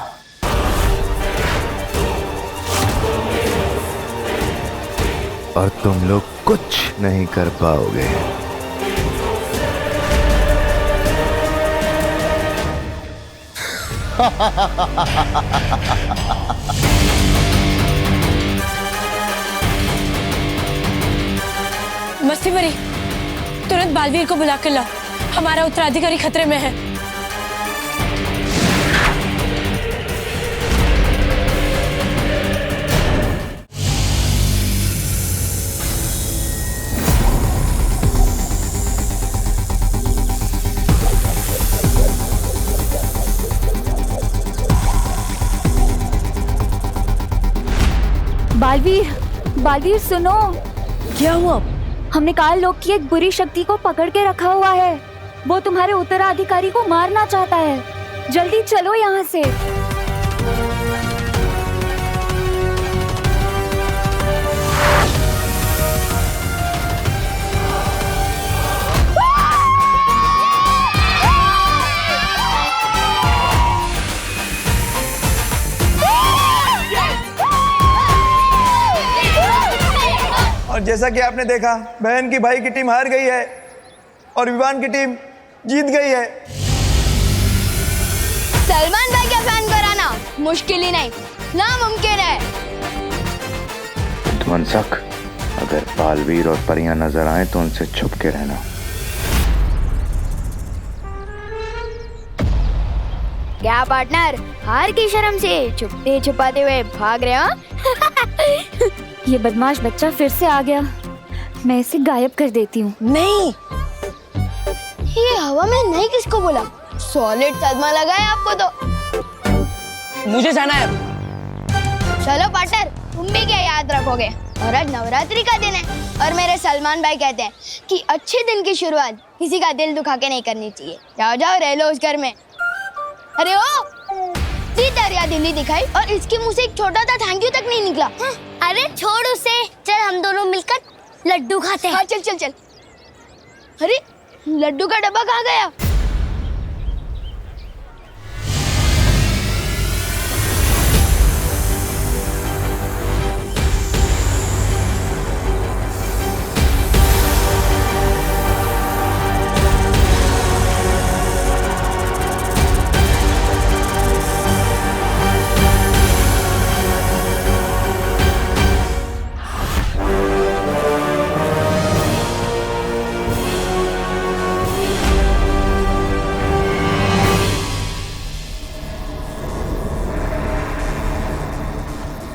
और तुम लोग कुछ नहीं कर पाओगे। मस्ती मरी, तुरंत बालवीर को बुला कर लाओ, हमारा उत्तराधिकारी खतरे में है। बालवीर, बालवीर सुनो। क्या हुआ? हमने काल लोक की एक बुरी शक्ति को पकड़ के रखा हुआ है। वो तुम्हारे उत्तराधिकारी को मारना चाहता है। जल्दी चलो यहाँ से। और जैसा कि आपने देखा, बहन की भाई की टीम हार गई है और विवान की टीम जीत गई है। सलमान भाई का फैन कराना मुश्किल ही नहीं, नामुमकिन है। मनसक, अगर बालवीर और परियां नजर आए तो उनसे छुप के रहना। क्या पार्टनर, हार की शर्म से छुपते छुपाते हुए भाग रहे हो? ये बदमाश बच्चा फिर से आ गया। मैं इसे गायब कर देती हूँ। नहीं, ये हवा में नहीं किसको बोला? सॉलिड सदमा लगा है आपको तो। मुझे जाना है। चलो पार्टनर, तुम भी क्या याद रखोगे? और आज नवरात्रि का दिन है और मेरे सलमान भाई कहते हैं कि अच्छे दिन की शुरुआत किसी का दिल दुखा के नहीं करनी चाहिए। जाओ जाओ, रह लो उस घर में। अरे ओ, दरिया दिल्ली दिखाई और इसके मुंह से एक छोटा सा थैंक यू तक नहीं निकला। अरे छोड़ उसे, चल हम दोनों मिलकर लड्डू खाते हैं। हाँ चल चल चल। अरे लड्डू का डब्बा कहाँ गया?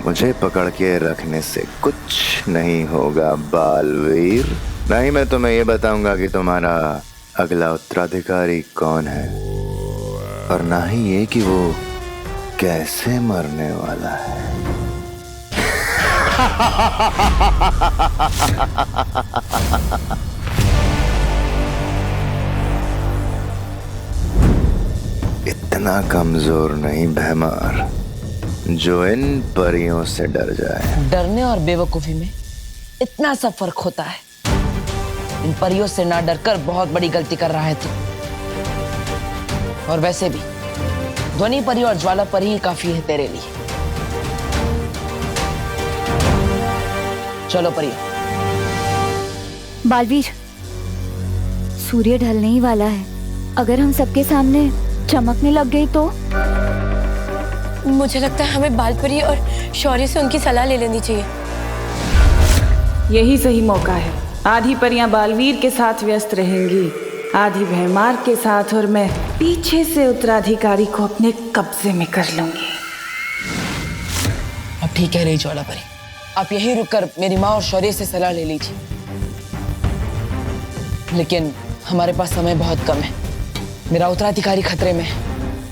मुझे पकड़ के रखने से कुछ नहीं होगा बालवीर। नहीं, मैं तुम्हें ये बताऊंगा कि तुम्हारा अगला उत्तराधिकारी कौन है, और ना ही ये कि वो कैसे मरने वाला है। इतना कमजोर नहीं भैमार जो इन परियों से डर जाए। डरने और बेवकूफी में इतना सा फर्क होता है। इन परियों से ना डरकर बहुत बड़ी गलती कर रहा है तू। और वैसे भी ध्वनि परी और ज्वाला परी ही काफी है तेरे लिए। चलो परियों। बालवीर, सूर्य ढलने ही वाला है। अगर हम सबके सामने चमकने लग गई तो? मुझे लगता है हमें बालपरी और शौर्य से उनकी सलाह ले लेनी चाहिए। यही सही मौका है। आधी परियां बालवीर के साथ व्यस्त रहेंगी, आधी भैमार के साथ, और मैं पीछे से उत्तराधिकारी को अपने कब्जे में कर लूंगी। अब ठीक है रही ज्वाला परी, आप यहीं रुककर मेरी माँ और शौर्य से सलाह ले लीजिए। लेकिन हमारे पास समय बहुत कम है। मेरा उत्तराधिकारी खतरे में है,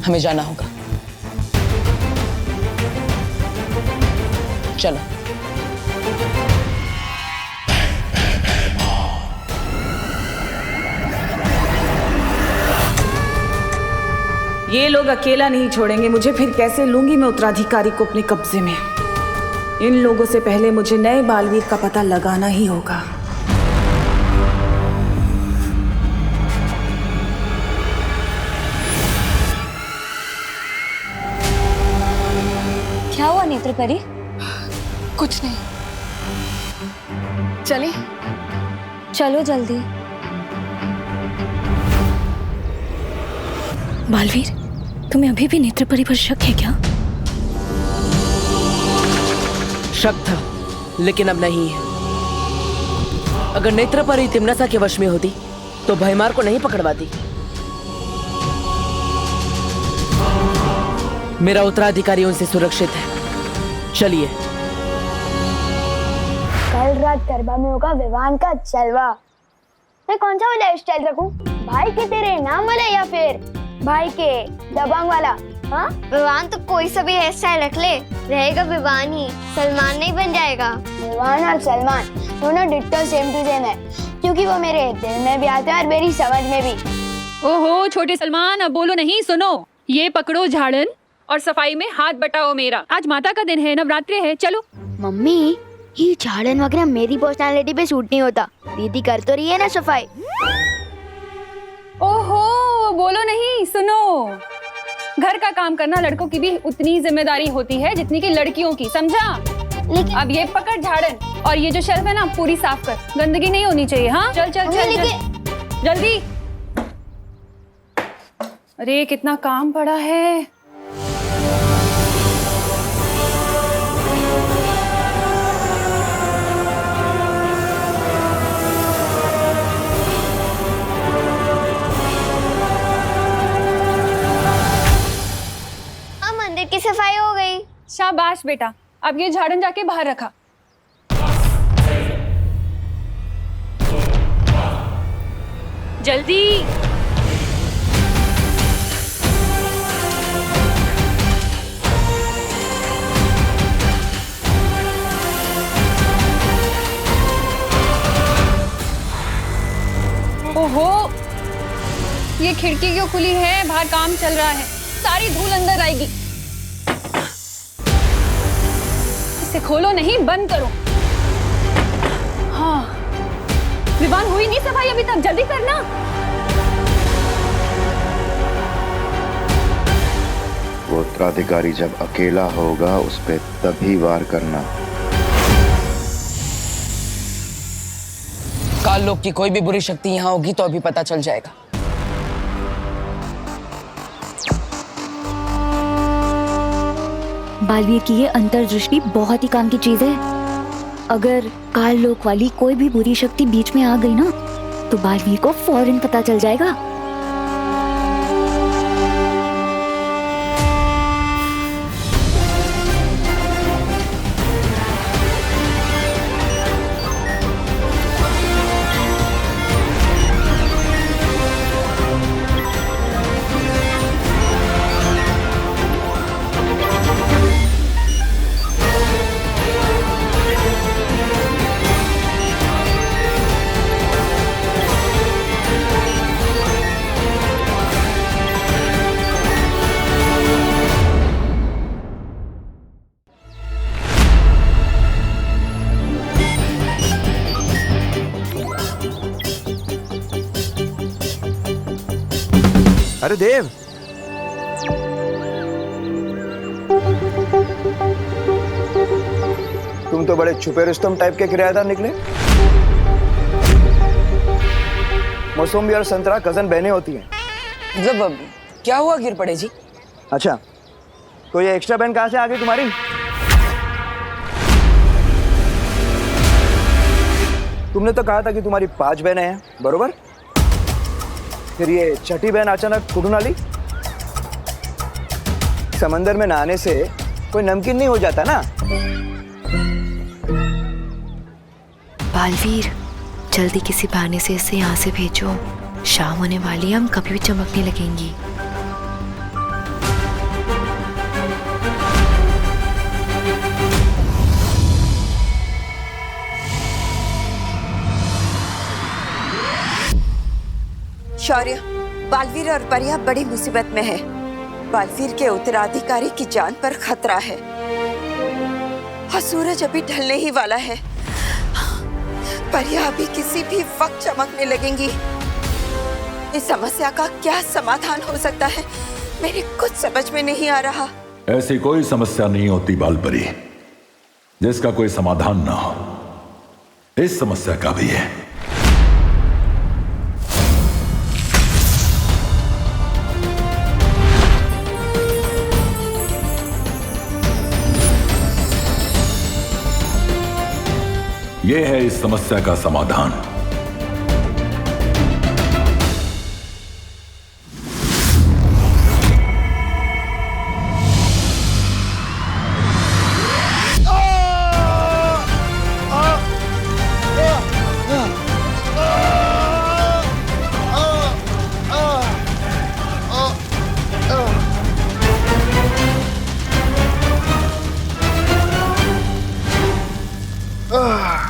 हमें जाना होगा। चलो। ये लोग अकेला नहीं छोड़ेंगे मुझे, फिर कैसे लूंगी मैं उत्तराधिकारी को अपने कब्जे में। इन लोगों से पहले मुझे नए बालवीर का पता लगाना ही होगा। क्या हुआ नेत्रपरी? कुछ नहीं, चले? चलो जल्दी। बालवीर, तुम्हें अभी भी नेत्रपरी पर शक है क्या? शक था, लेकिन अब नहीं है। अगर नेत्रपरी तिम्नासा के वश में होती तो भयमार को नहीं पकड़वाती। मेरा उत्तराधिकारी उनसे सुरक्षित है। चलिए। कल रात गरबा में होगा विवान का जलवा। मैं कौन सा वाला हेयर स्टाइल रखूं? भाई के तेरे नाम वाला या फिर भाई के दबंग वाला? हाँ, विवान तो कोई सा भी हेयर स्टाइल रख ले, रहेगा विवान ही, सलमान नहीं बन जाएगा। विवान और सलमान दोनों डिट्टो सेम टू सेम है, क्योंकि वो मेरे दिल में भी आते हैं और मेरी समझ में भी। ओहो छोटे सलमान, अब बोलो नहीं, सुनो। ये पकड़ो झाड़न और सफाई में हाथ बटाओ मेरा। आज माता का दिन है, नवरात्रि है, चलो। मम्मी, ये झाड़न वगैरह मेरी पर्सनालिटी पे सूट नहीं होता। दीदी कर तो रही है ना सफाई। ओहो बोलो नहीं, सुनो। घर का काम करना लड़कों की भी उतनी जिम्मेदारी होती है जितनी कि लड़कियों की, समझा? अब ये पकड़ झाड़न और ये जो शेल्फ है ना पूरी साफ कर, गंदगी नहीं होनी चाहिए। हाँ चल चल चल, चल जल्दी। अरे कितना काम पड़ा है। मंदिर की सफाई हो गई। शाबाश बेटा, अब ये झाड़न जाके बाहर रखा। जल्दी। ओहो, ये खिड़की क्यों खुली है? बाहर काम चल रहा है, सारी धूल अंदर आएगी। इसे खोलो नहीं, बंद करो। हाँ, विवान हुई नहीं सफाई अभी तक, जल्दी करना। वो उत्तराधिकारी जब अकेला होगा उस पे तभी वार करना। काल लोक की कोई भी बुरी शक्ति यहाँ होगी तो अभी पता चल जाएगा। बालवीर की ये अंतर्दृष्टि बहुत ही काम की चीज है। अगर काल लोक वाली कोई भी बुरी शक्ति बीच में आ गई ना तो बालवीर को फौरन पता चल जाएगा। अरे देव, तुम तो बड़े छुपे रुस्तम टाइप के किराएदार निकले। मौसमी और संतरा कजन बहनें होती हैं। मतलब क्या हुआ गिर पड़े जी? अच्छा, तो ये एक्स्ट्रा बहन कहाँ से आ गई तुम्हारी? तुमने तो कहा था कि तुम्हारी 5 बहनें हैं, बरोबर? फिर ये छठी बहन अचानक कुठून आली? समंदर में नहाने से कोई नमकीन नहीं हो जाता ना। बालवीर, जल्दी किसी बहाने से इसे यहाँ से भेजो। शाम होने वाली है, हम कभी भी चमकने लगेंगी। शौर्य, बालवीर और परिया बड़ी मुसीबत में है। बालवीर के उत्तराधिकारी की जान पर खतरा है और सूरज अभी ढलने ही वाला है। परियां अभी किसी भी वक्त चमकने लगेंगी। इस समस्या का क्या समाधान हो सकता है, मेरे कुछ समझ में नहीं आ रहा। ऐसी कोई समस्या नहीं होती बालपरी जिसका कोई समाधान ना हो। इस समस्या का भी है। यह है इस समस्या का समाधान।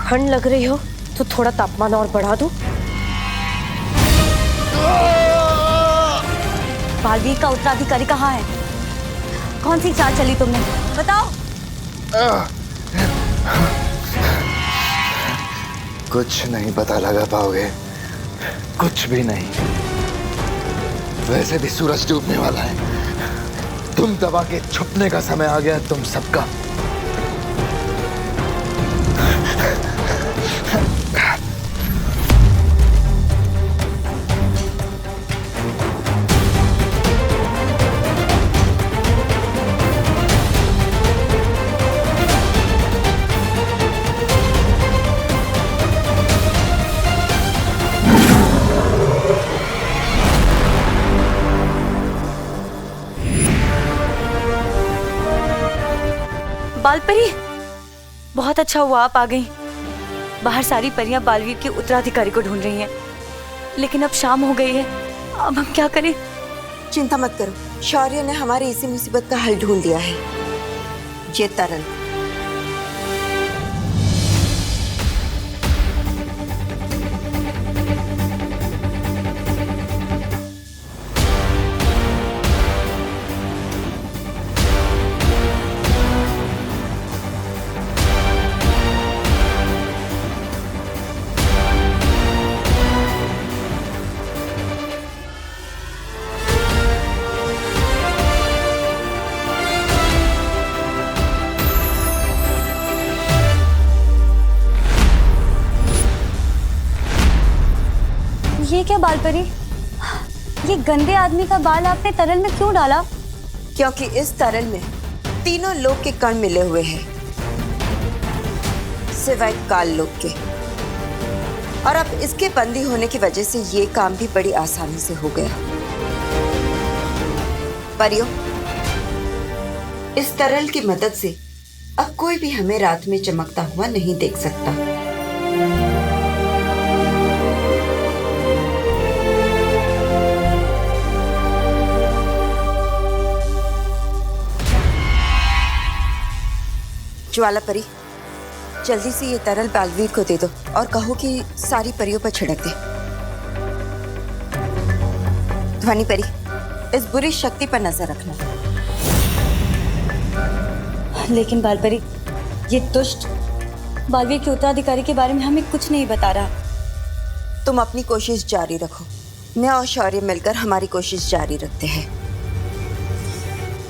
ठंड लग रही हो तो थोड़ा तापमान और बढ़ा दूं? बालवीर का उत्तराधिकारी कहाँ है? कौन सी चाल चली तुमने, बताओ। कुछ नहीं पता लगा पाओगे, कुछ भी नहीं। वैसे भी सूरज डूबने वाला है। तुम दबा के छुपने का समय आ गया तुम सबका। बालपरी, बहुत अच्छा हुआ आप आ गई। बाहर सारी परियां बालवीर के उत्तराधिकारी को ढूंढ रही हैं, लेकिन अब शाम हो गई है। अब हम क्या करें? चिंता मत करो, शौर्य ने हमारी इसी मुसीबत का हल ढूंढ लिया है। ये तरल। ये क्या बालपरी, ये गंदे आदमी का बाल आपने तरल में क्यों डाला? क्योंकि इस तरल में तीनों लोक के कण मिले हुए हैं, सिवाय काल लोक के। और अब इसके बंदी होने की वजह से ये काम भी बड़ी आसानी से हो गया। परियों, इस तरल की मदद से अब कोई भी हमें रात में चमकता हुआ नहीं देख सकता। ज्वाला परी, जल्दी से ये तरल बालवीर को दे दो और कहो कि सारी परियों पर छिड़क दे। ध्वनि परी, इस बुरी शक्ति पर नजर रखना। लेकिन बालपरी, ये दुष्ट बालवीर के उत्तराधिकारी के बारे में हमें कुछ नहीं बता रहा। तुम अपनी कोशिश जारी रखो, मैं और शौर्य मिलकर हमारी कोशिश जारी रखते हैं।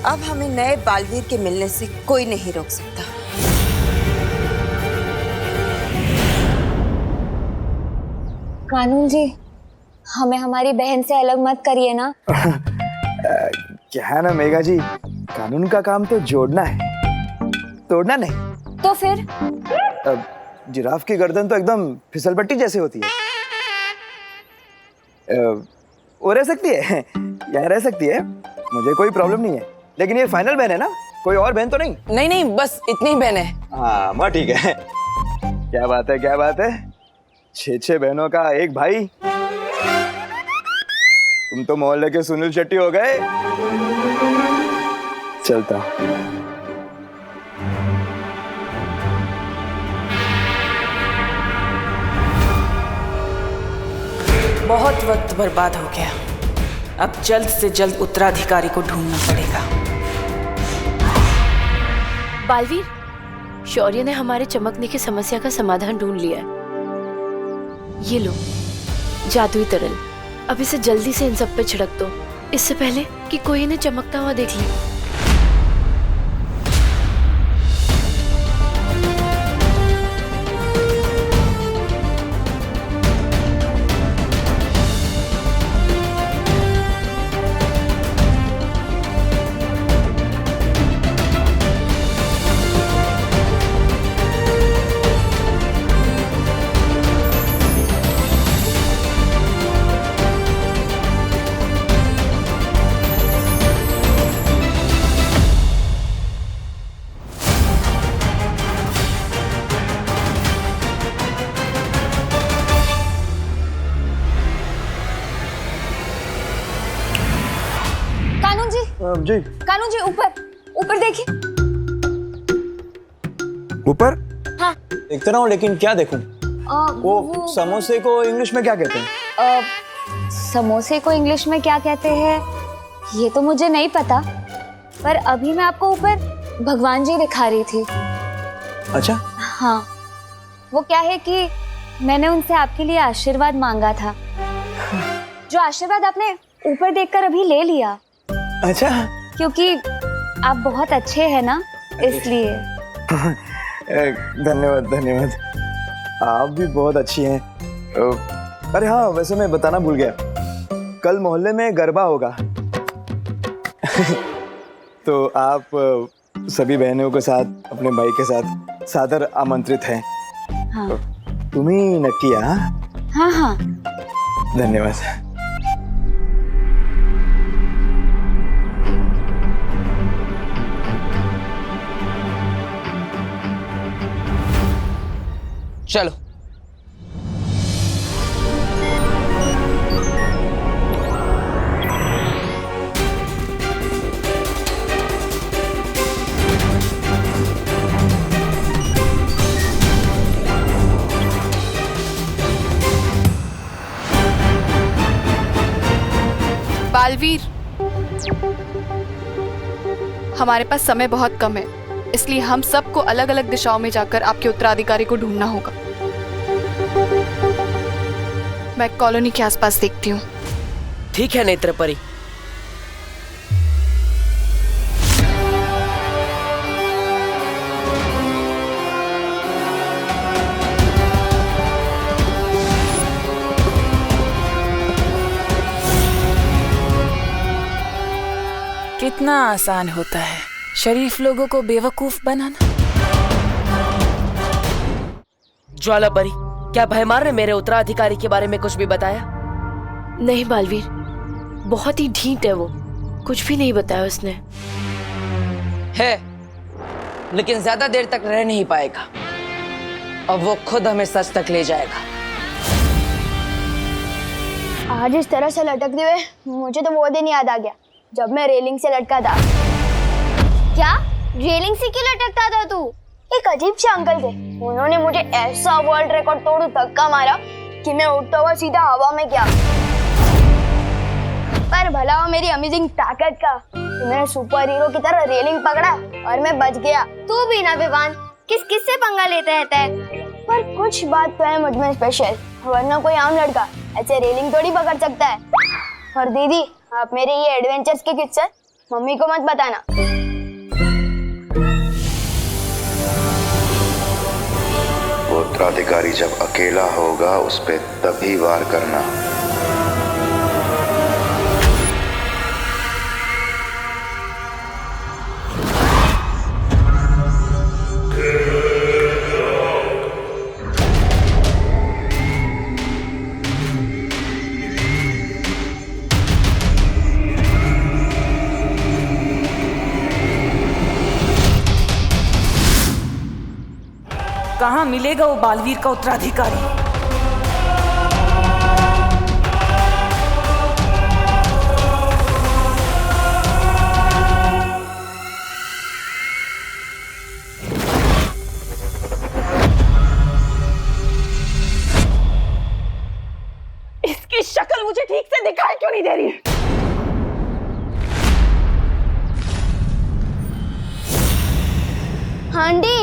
अब हमें नए बालवीर के मिलने से कोई नहीं रोक सकता। कानून जी, हमें हमारी बहन से अलग मत करिए ना। क्या है ना मेघा जी, कानून का काम तो जोड़ना है, तोड़ना नहीं। तो फिर जिराफ की गर्दन तो एकदम फिसलपट्टी जैसी होती है। वो रह सकती है, यहाँ रह सकती है, मुझे कोई प्रॉब्लम नहीं है। लेकिन ये फाइनल बहन है ना, कोई और बहन तो नहीं? नहीं नहीं, बस इतनी ही बहन है। हाँ माँ, ठीक है। क्या बात है, क्या बात है, 6 बहनों का एक भाई। तुम तो मोहल्ले के सुनील शेट्टी हो गए। चलता। बहुत वक्त बर्बाद हो गया, अब जल्द से जल्द उत्तराधिकारी को ढूंढना पड़ेगा। बालवीर, शौर्य ने हमारे चमकने की समस्या का समाधान ढूंढ लिया है। ये लो जादुई तरल, अब इसे जल्दी से इन सब पे छिड़क दो, इससे पहले कि कोई इन्हें चमकता हुआ देख ले। जी कानू जी, ऊपर ऊपर देखिए। ऊपर? हाँ। देखते रहो, लेकिन क्या देखूं? वो समोसे को इंग्लिश में क्या कहते हैं? समोसे को इंग्लिश में क्या कहते हैं ये तो मुझे नहीं पता, पर अभी मैं आपको ऊपर भगवान जी दिखा रही थी। अच्छा। हाँ, वो क्या है कि मैंने उनसे आपके लिए आशीर्वाद मांगा था, जो आशीर्वाद आपने ऊपर देखकर अभी ले लिया। अच्छा। क्योंकि आप बहुत अच्छे हैं ना, इसलिए। धन्यवाद धन्यवाद, आप भी बहुत अच्छी हैं। अरे हाँ, वैसे मैं बताना भूल गया, कल मोहल्ले में गरबा होगा। तो आप सभी बहनों के साथ, अपने भाई के साथ सादर आमंत्रित हैं। हाँ। तुम ही नक्की? हाँ हाँ। धन्यवाद। चलो। बालवीर, हमारे पास समय बहुत कम है, इसलिए हम सबको अलग अलग दिशाओं में जाकर आपके उत्तराधिकारी को ढूंढना होगा। मैं कॉलोनी के आसपास देखती हूँ। ठीक है नेत्र परी। कितना आसान होता है शरीफ लोगों को बेवकूफ बनाना। ज्वाला परी, क्या भयमार ने मेरे उत्तराधिकारी के बारे में कुछ भी बताया? नहीं बालवीर, बहुत ही ढीठ है वो, कुछ भी नहीं बताया उसने। है, लेकिन ज्यादा देर तक रह नहीं पाएगा और वो खुद हमें सच तक ले जाएगा। आज इस तरह से लटकते हुए मुझे तो वो दिन याद आ गया जब मैं रेलिंग से लटका था। क्या? रेलिंग से क्यों लटकता था तू? एक अजीब से अंकल थे, उन्होंने मुझे ऐसा वर्ल्ड रिकॉर्ड तोड़ धक्का मारा कि मैं उड़ता हुआ सीधा हवा में गया। पर भला हो मेरी अमेजिंग ताकत का कि मैंने सुपर हीरो की तरह रेलिंग पकड़ा और मैं बच गया। तू भी ना विवान, किस किस से पंगा लेता रहता है? पर कुछ बात तो है मुझ में स्पेशल, वरना कोई आम लड़का ऐसे रेलिंग थोड़ी पकड़ सकता है। और दीदी, आप मेरे ये एडवेंचर्स के किस्से मम्मी को मत बताना। वो उत्तराधिकारी जब अकेला होगा उस पे तभी वार करना। कहाँ मिलेगा वो बालवीर का उत्तराधिकारी? इसकी शक्ल मुझे ठीक से दिखाई क्यों नहीं दे रही है? हांडी,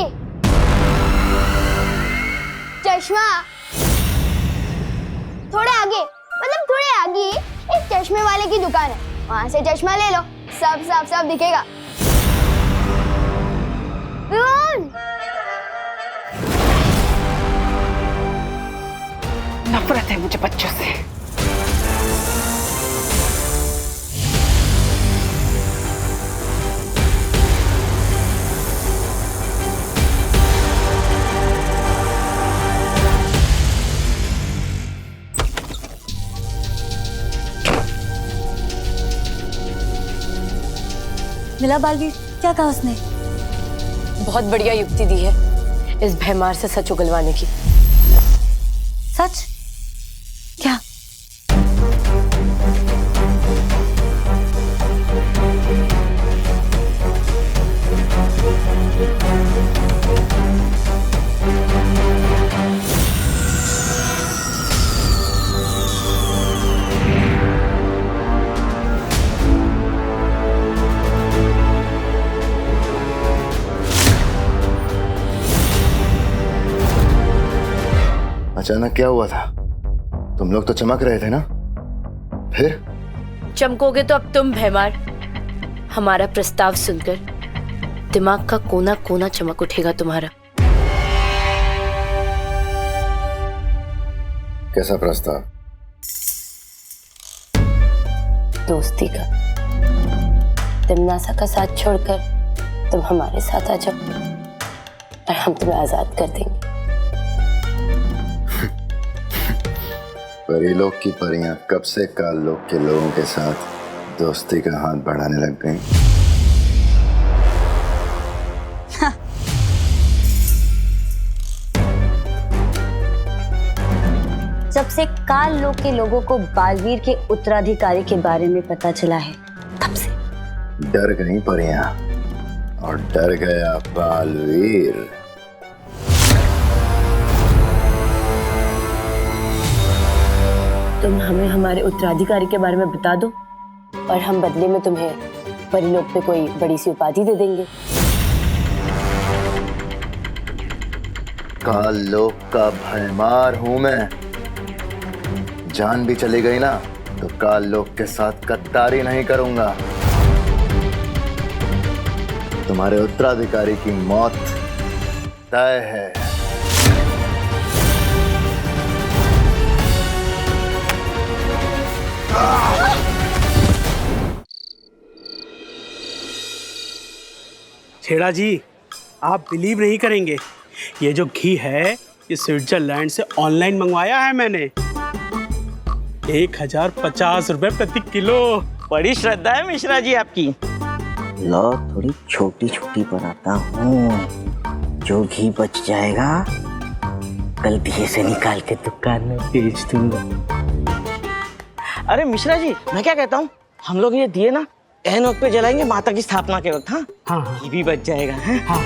चश्मा। थोड़े आगे, मतलब थोड़े आगे एक चश्मे वाले की दुकान है, वहां से चश्मा ले लो, सब साफ साफ दिखेगा। नफरत है मुझे बच्चों से। मिला बालवीर, क्या कहा उसने? बहुत बढ़िया युक्ति दी है इस भैमार से सच उगलवाने की। सच? क्या? अचानक क्या हुआ था? तुम लोग तो चमक रहे थे ना, फिर? चमकोगे तो अब तुम भैमार। हमारा प्रस्ताव सुनकर दिमाग का कोना कोना चमक उठेगा तुम्हारा। कैसा प्रस्ताव? दोस्ती का। तिमनासा का साथ छोड़कर तुम हमारे साथ आ जाओ और हम तुम्हें आजाद कर देंगे। परीलोक की परियां कब से काललोक के लोगों के साथ दोस्ती का हाथ बढ़ाने लग गईं? जब से काललोक के लोगों को बालवीर के उत्तराधिकारी के बारे में पता चला है, तब से डर गई परियां और डर गया बालवीर। तुम हमें हमारे उत्तराधिकारी के बारे में बता दो और हम बदले में तुम्हें परिलोक पे कोई बड़ी सी उपाधि दे देंगे। काललोक का भैमार हूं मैं। जान भी चली गई ना तो काललोक के साथ गद्दारी नहीं करूंगा। तुम्हारे उत्तराधिकारी की मौत तय है। छेड़ा जी, आप बिलीव नहीं करेंगे, ये जो घी है ये स्विट्जरलैंड से ऑनलाइन मंगवाया है मैंने। 1050 रुपए प्रति किलो। बड़ी श्रद्धा है मिश्रा जी आपकी। लो थोड़ी छोटी छोटी बनाता हूँ, जो घी बच जाएगा कल दिए से निकाल के दुकान में बेच दूंगा। अरे मिश्रा जी, मैं क्या कहता हूँ, हम लोग ये दिए ना एन वक्त पे जलाएंगे माता की स्थापना के वक्त। हाँ हाँ, घी भी बच जाएगा। है? हाँ।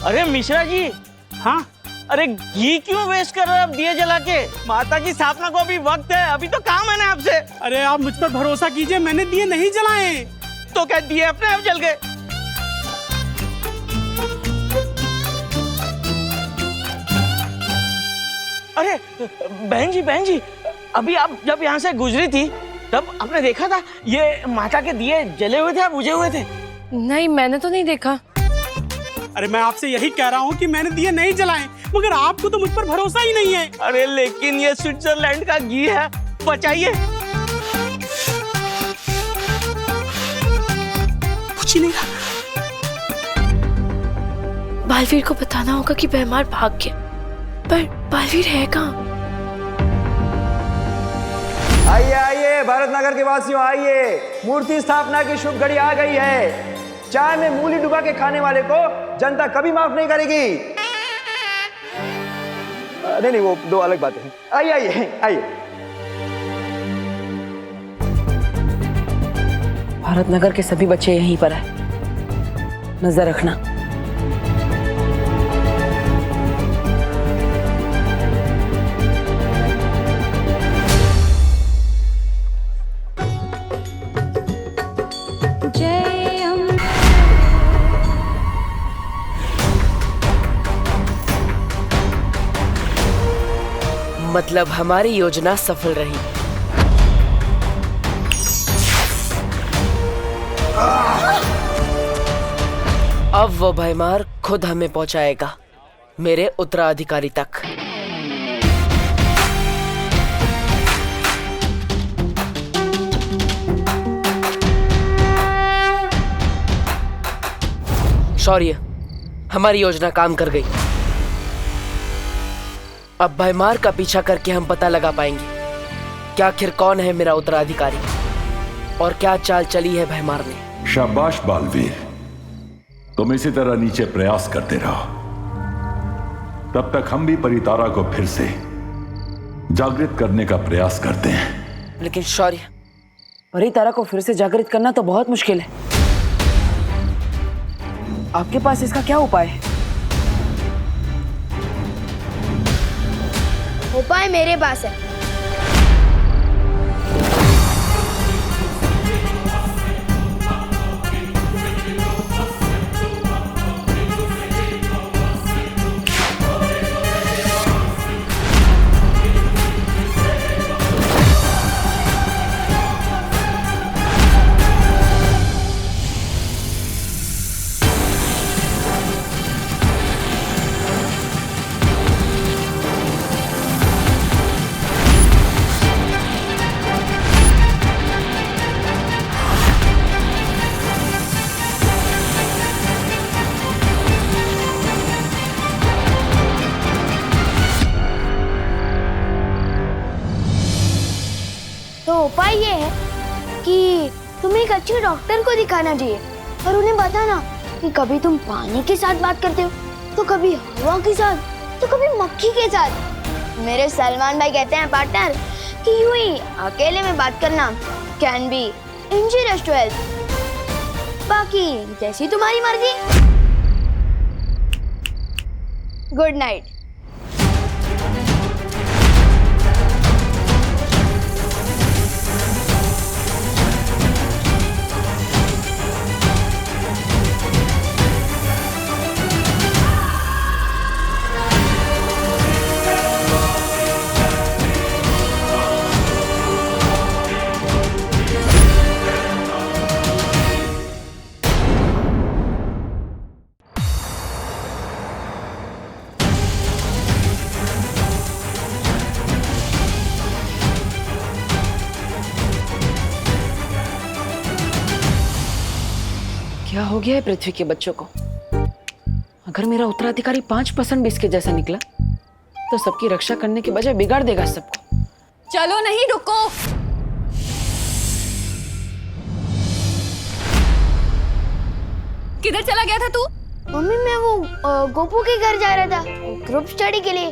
अरे मिश्रा जी। हाँ? अरे घी क्यों वेस्ट कर रहे हो आप दिए जला के? माता की स्थापना को अभी वक्त है, अभी तो काम है ना आपसे। अरे आप मुझ पर भरोसा कीजिए, मैंने दिए नहीं जलाए। तो क्या दिए अपने आप जल गए? अरे बहन जी, अभी आप जब यहाँ से गुजरी थी तब आपने देखा था ये माता के दिए जले हुए थे या बुझे हुए थे? नहीं, मैंने तो नहीं देखा। अरे मैं आपसे यही कह रहा हूँ कि मैंने दिए नहीं जलाए, मगर आपको तो मुझ पर भरोसा ही नहीं है। अरे लेकिन ये स्विट्जरलैंड का घी है, बचाइए। कुछ ही नहीं। बालवीर को बताना होगा कि भैमार भाग गया, पर बालवीर है कहाँ? आइए आइए भारत नगर के वासियों, आइए, मूर्ति स्थापना की शुभ घड़ी आ गई है। चाय में मूली डुबा के खाने वाले को जनता कभी माफ नहीं करेगी। नहीं, वो दो अलग बातें हैं। आइए आइए आइए। भारत नगर के सभी बच्चे यहीं पर हैं, नजर रखना। मतलब हमारी योजना सफल रही। अब वो भयमार खुद हमें पहुंचाएगा मेरे उत्तराधिकारी तक। शौर्य, हमारी योजना काम कर गई। अब भयमार का पीछा करके हम पता लगा पाएंगे कि आखिर कौन है मेरा उत्तराधिकारी और क्या चाल चली है भयमार ने। शाबाश बालवीर, तुम इसी तरह नीचे प्रयास करते रहो। तब तक हम भी परितारा को फिर से जागृत करने का प्रयास करते हैं। लेकिन शौर्य, परितारा को फिर से जागृत करना तो बहुत मुश्किल है। आपके पास इसका क्या उपाय है? उपाय मेरे पास है। तो उपाय ये है कि तुम्हें एक अच्छे डॉक्टर को दिखाना चाहिए और उन्हें बताना कि कभी तुम पानी के साथ बात करते हो, तो कभी हवा के साथ, तो कभी मक्खी के साथ। मेरे सलमान भाई कहते हैं पार्टनर कि यूं ही अकेले में बात करना can be injurious to health. बाकी जैसी तुम्हारी मर्जी। Good night. क्या हो गया है पृथ्वी के बच्चों को? अगर मेरा उत्तराधिकारी 5% भी इसके जैसा निकला तो सबकी रक्षा करने के बजाय बिगाड़ देगा सबको। चलो नहीं, रुको। किधर चला गया था तू? मम्मी, मैं वो गोपू के घर जा रहा था ग्रुप स्टडी के लिए।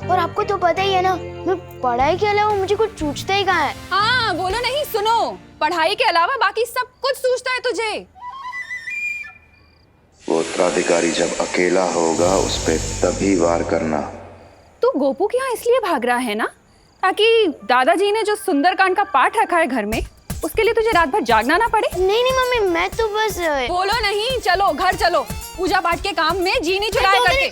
और आपको तो पता ही है ना, मैं पढ़ाई के अलावा मुझे कुछ सूझता ही कहाँ है। हाँ, बोलो नहीं, सुनो। पढ़ाई के अलावा बाकी सब कुछ सूझता है तुझे। वो उत्तराधिकारी जब अकेला होगा उस पे तभी वार करना। तू गोपू के यहाँ इसलिए भाग रहा है ना, ताकि दादाजी ने जो सुंदरकांड का पाठ रखा है घर में, उसके लिए तुझे रात भर जागना ना पड़े। नहीं नहीं मम्मी, मैं तो बस। बोलो नहीं, चलो घर चलो। पूजा पाठ के काम में जी नहीं चुराया करके।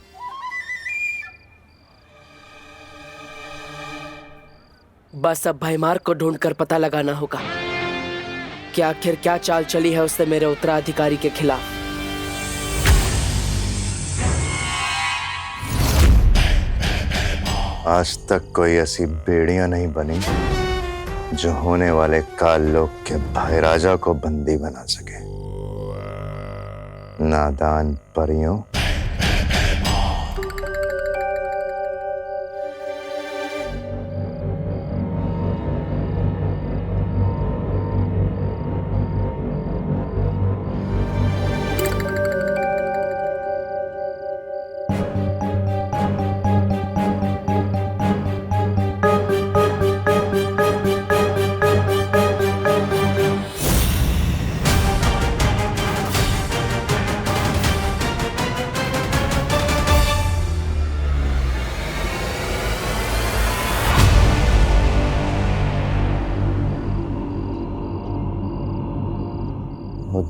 बस अब भयमार को ढूंढकर पता लगाना होगा कि आखिर क्या चाल चली है उससे मेरे उत्तराधिकारी के खिलाफ। आज तक कोई ऐसी बेड़ियां नहीं बनी जो होने वाले काल लोक के भाई राजा को बंदी बना सके। नादान परियों,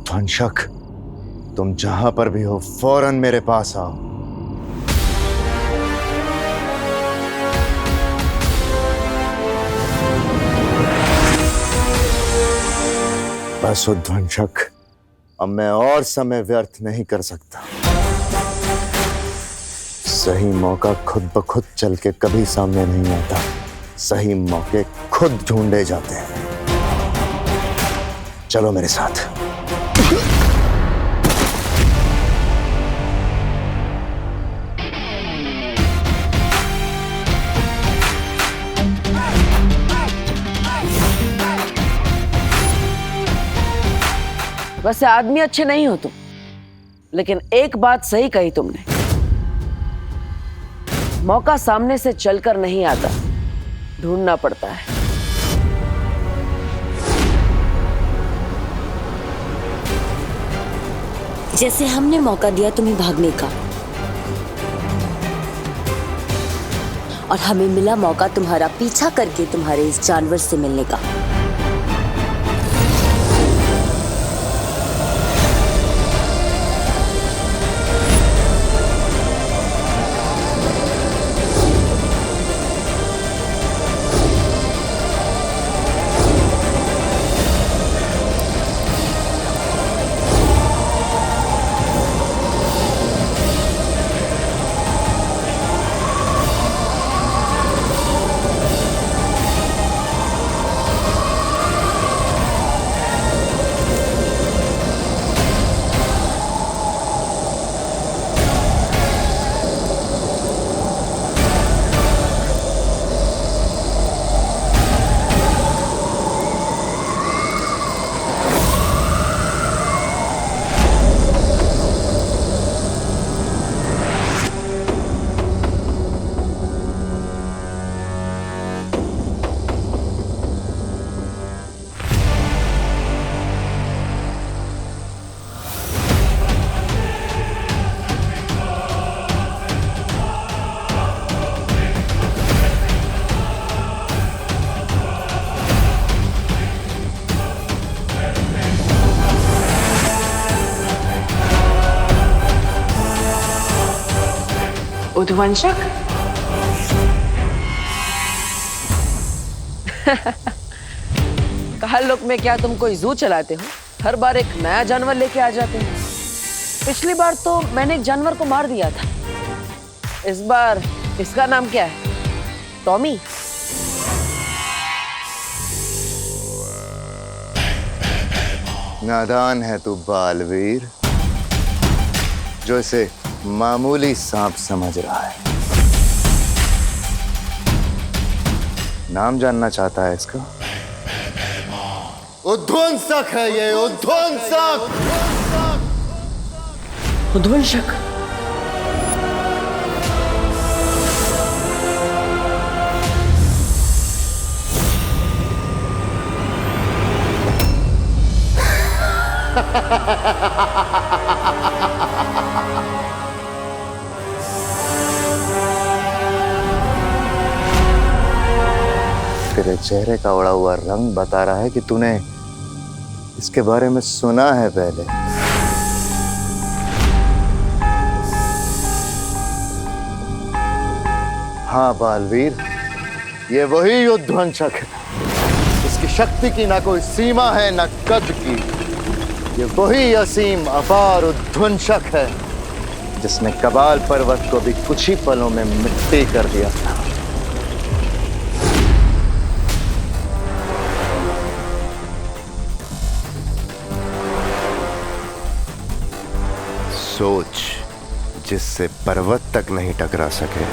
ध्वंसक, तुम जहां पर भी हो फौरन मेरे पास आओ। बस उद्वंशक, अब मैं और समय व्यर्थ नहीं कर सकता। सही मौका खुद ब खुद चल के कभी सामने नहीं आता, सही मौके खुद ढूंढे जाते हैं। चलो मेरे साथ। वैसे आदमी अच्छे नहीं हो तुम, लेकिन एक बात सही कही तुमने, मौका सामने से चलकर नहीं आता, ढूंढना पड़ता है। जैसे हमने मौका दिया तुम्हें भागने का, और हमें मिला मौका तुम्हारा पीछा करके तुम्हारे इस जानवर से मिलने का। उद्वंशक, कहा लोक में क्या तुम कोई जू चलाते हो? हर बार एक नया जानवर लेके आ जाते हो। पिछली बार तो मैंने एक जानवर को मार दिया था, इस बार इसका नाम क्या है? टॉमी? नादान है तू बालवीर, जो इसे मामूली सांप समझ रहा है। नाम जानना चाहता है इसका? उद्वंशक है ये, उद्वंशक। उद्वंशक? तेरे चेहरे का उड़ा हुआ रंग बता रहा है कि तूने इसके बारे में सुना है पहले। हाँ बालवीर, ये वही उद्वंशक है। इसकी शक्ति की ना कोई सीमा है ना कद की। ये वही असीम अपार उद्वंशक है जिसने कबाल पर्वत को भी कुछ ही पलों में मिट्टी कर दिया था। सोच, जिससे पर्वत तक नहीं टकरा सके,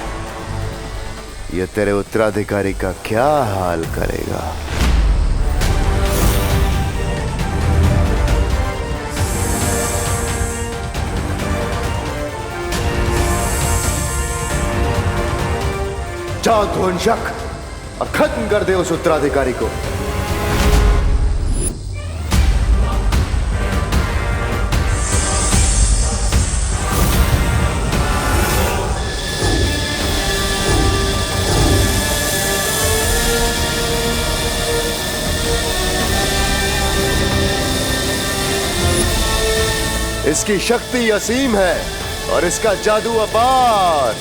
ये तेरे उत्तराधिकारी का क्या हाल करेगा। जा ध्वंसक और खत्म कर दे उस उत्तराधिकारी को। इसकी शक्ति असीम है और इसका जादू अपार।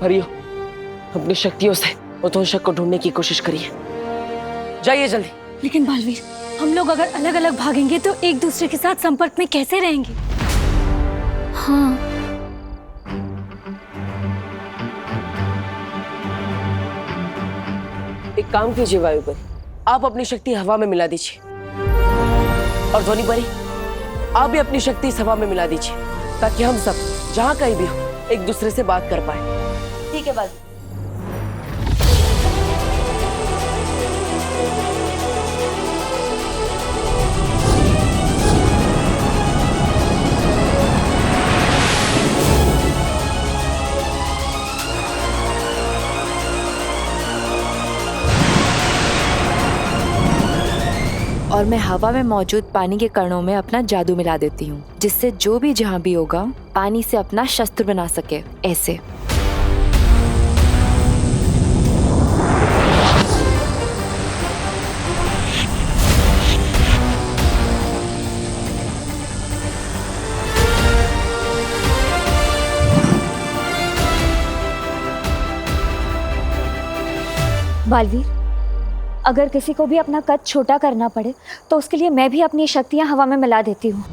परियो, अपनी शक्तियों से उद्वंशक को ढूंढने की कोशिश करिए। जाइए जल्दी। लेकिन बालवीर, हम लोग अगर अलग अलग भागेंगे तो एक दूसरे के साथ संपर्क में कैसे रहेंगे? हाँ, एक काम कीजिए वायु परी, आप अपनी शक्ति हवा में मिला दीजिए, और ध्वनि परी आप भी अपनी शक्ति इस हवा में मिला दीजिए, ताकि हम सब जहाँ कहीं भी हो एक दूसरे से बात कर पाए। ठीक है बालवीर। और मैं हवा में मौजूद पानी के कणों में अपना जादू मिला देती हूँ, जिससे जो भी जहाँ भी होगा पानी से अपना शस्त्र बना सके। ऐसे बालवीर, अगर किसी को भी अपना कद छोटा करना पड़े तो उसके लिए मैं भी अपनी शक्तियां हवा में मिला देती हूँ।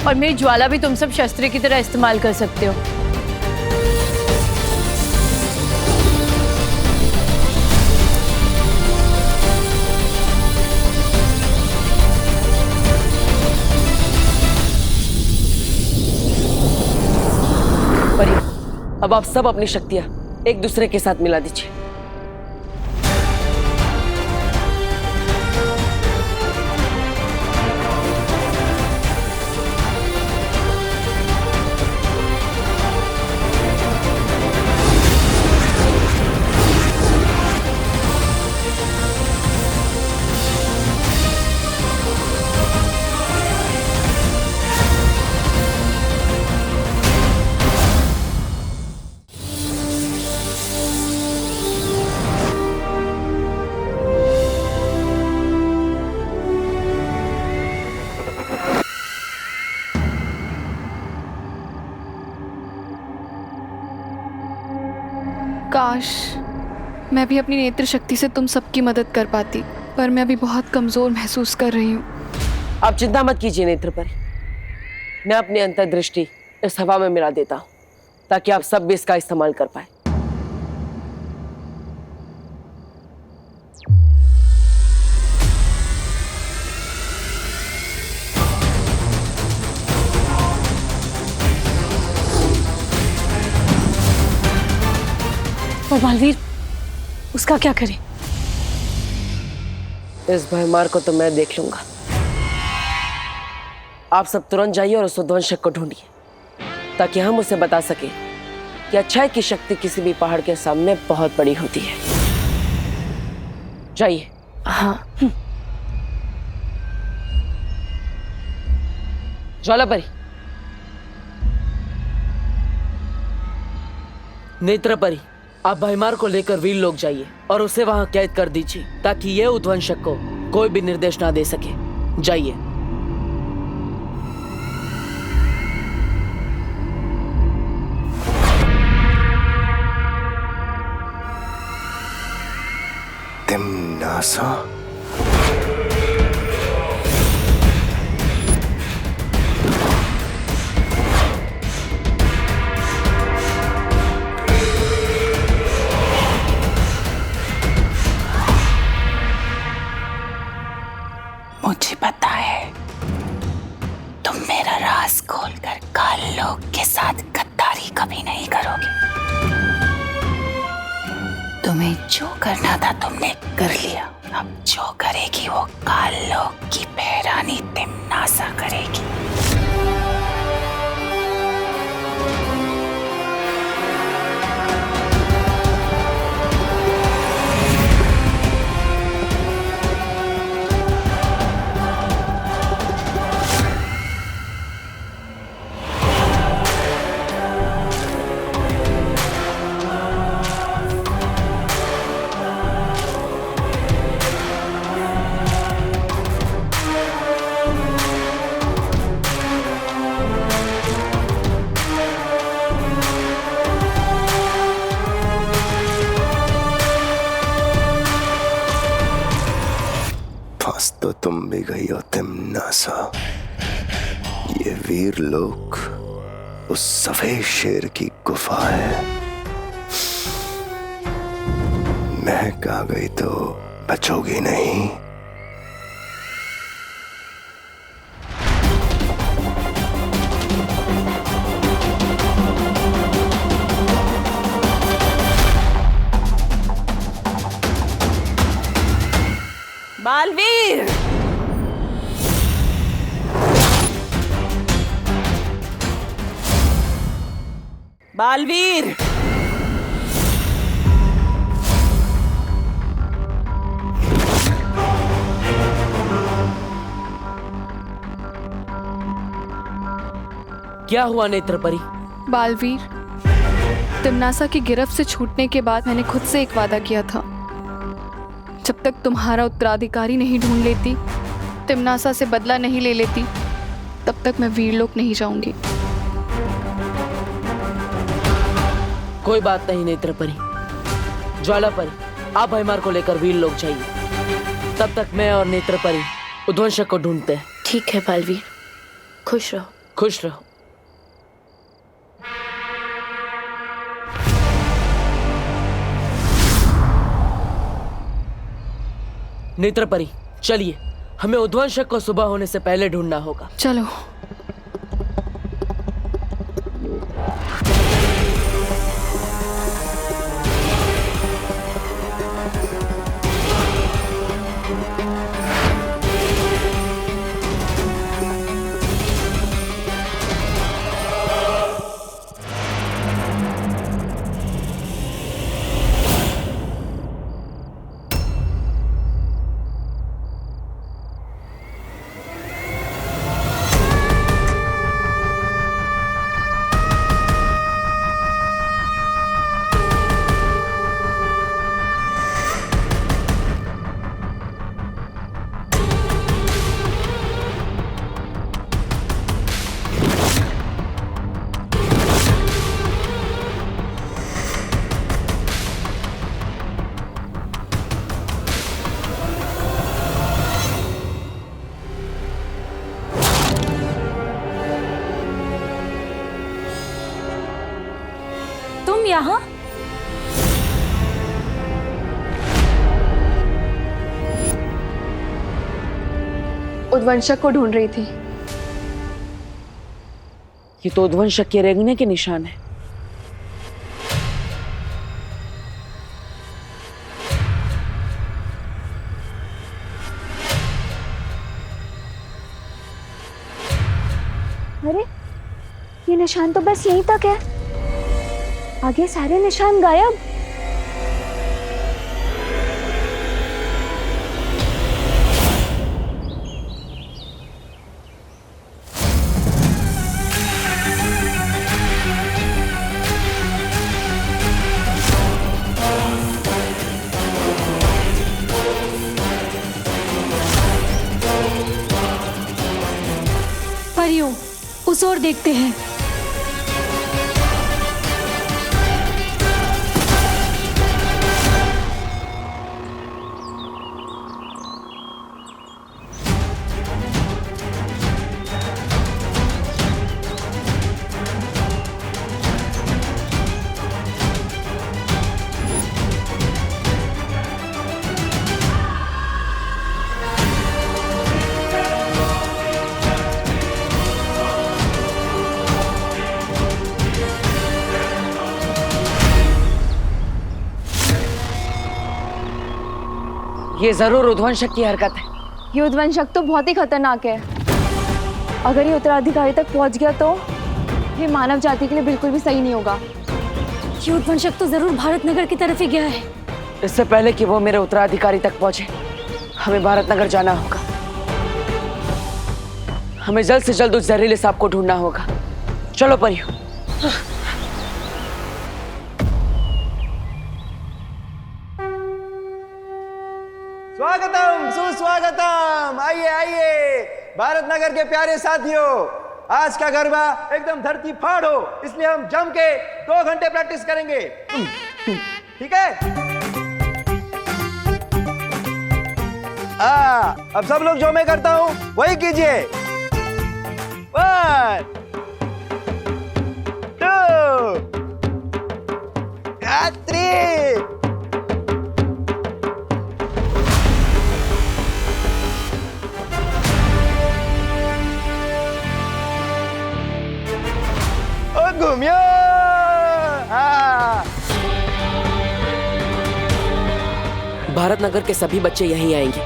और मेरी ज्वाला भी तुम सब शस्त्र की तरह इस्तेमाल कर सकते हो। अब आप सब अपनी शक्तियां एक दूसरे के साथ मिला दीजिए। काश मैं भी अपनी नेत्र शक्ति से तुम सबकी मदद कर पाती, पर मैं अभी बहुत कमजोर महसूस कर रही हूँ। आप चिंता मत कीजिए नेत्र परी, मैं अपनी अंतर्दृष्टि इस हवा में मिला देता हूँ, ताकि आप सब भी इसका इस्तेमाल कर पाए। और बालवीर, उसका क्या करें? इस भयमार को तो मैं देख लूंगा। आप सब तुरंत जाइए और उस उद्वंशक को ढूंढिए, ताकि हम उसे बता सके कि अच्छाई की शक्ति किसी भी पहाड़ के सामने बहुत बड़ी होती है। जाइए। हाँ। ज्वाला परी, नेत्र परी, आप भयमार को लेकर वीर लोग जाइए और उसे वहां कैद कर दीजिए, ताकि ये उद्वंशक को कोई भी निर्देश ना दे सके। जाइए। तिम्नासा, मुझे पता है तुम मेरा राज खोलकर काल लोक के साथ गद्दारी कभी नहीं करोगे। तुम्हें जो करना था तुमने कर लिया, अब जो करेगी वो काल लोक की बहरानी तिम्नासा करेगी। तो तुम भी गई हो तिमनासा। ये वीर लोक उस सफेद शेर की गुफा है। महक आ गई तो बचोगी नहीं। बालवीर, बालवीर, क्या हुआ नेत्र परी? बालवीर, तिमनासा की गिरफ्त से छूटने के बाद मैंने खुद से एक वादा किया था, जब तक तुम्हारा उत्तराधिकारी नहीं ढूंढ लेती, तिमनासा से बदला नहीं ले लेती, तब तक मैं वीरलोक नहीं जाऊंगी। कोई बात नहीं नेत्र परी। ज्वाला परी, आप भयमार को लेकर वीरलोक जाइए। तब तक मैं और नेत्र परी उद्वंशक को ढूंढते हैं। ठीक है बालवीर, खुश रहो। खुश रहो। नेत्र परी, चलिए, हमें उद्वंशक को सुबह होने से पहले ढूंढना होगा। चलो। यहाँ? उद्वंशक को ढूंढ रही थी। ये तो उद्वंशक के रेंगने के निशान है। अरे, ये निशान तो बस यहीं तक है, आगे सारे निशान गायब। परियों, उस ओर देखते हैं। ये जरूर उद्वंशक की हरकत है। ये उद्वंशक तो बहुत ही खतरनाक है। अगर ये उत्तराधिकारी तक पहुंच गया तो ये मानव जाति के लिए बिल्कुल भी सही नहीं होगा। ये उद्वंशक तो जरूर भारत नगर की तरफ ही गया है। इससे पहले कि वो मेरे उत्तराधिकारी तक पहुंचे, हमें भारत नगर जाना होगा। हमें जल्द से जल्द उस जहरीले सांप को ढूंढना होगा। चलो परियों। स्वागतम, सुस्वागतम। आइए आइए भारत नगर के प्यारे साथियों, आज का गरबा एकदम धरती फाड़ हो, इसलिए हम जम के 2 घंटे प्रैक्टिस करेंगे। ठीक है? अब सब लोग जो मैं करता हूँ वही कीजिए। 1 2 3। घूमियो। भारत नगर के सभी बच्चे यहीं आएंगे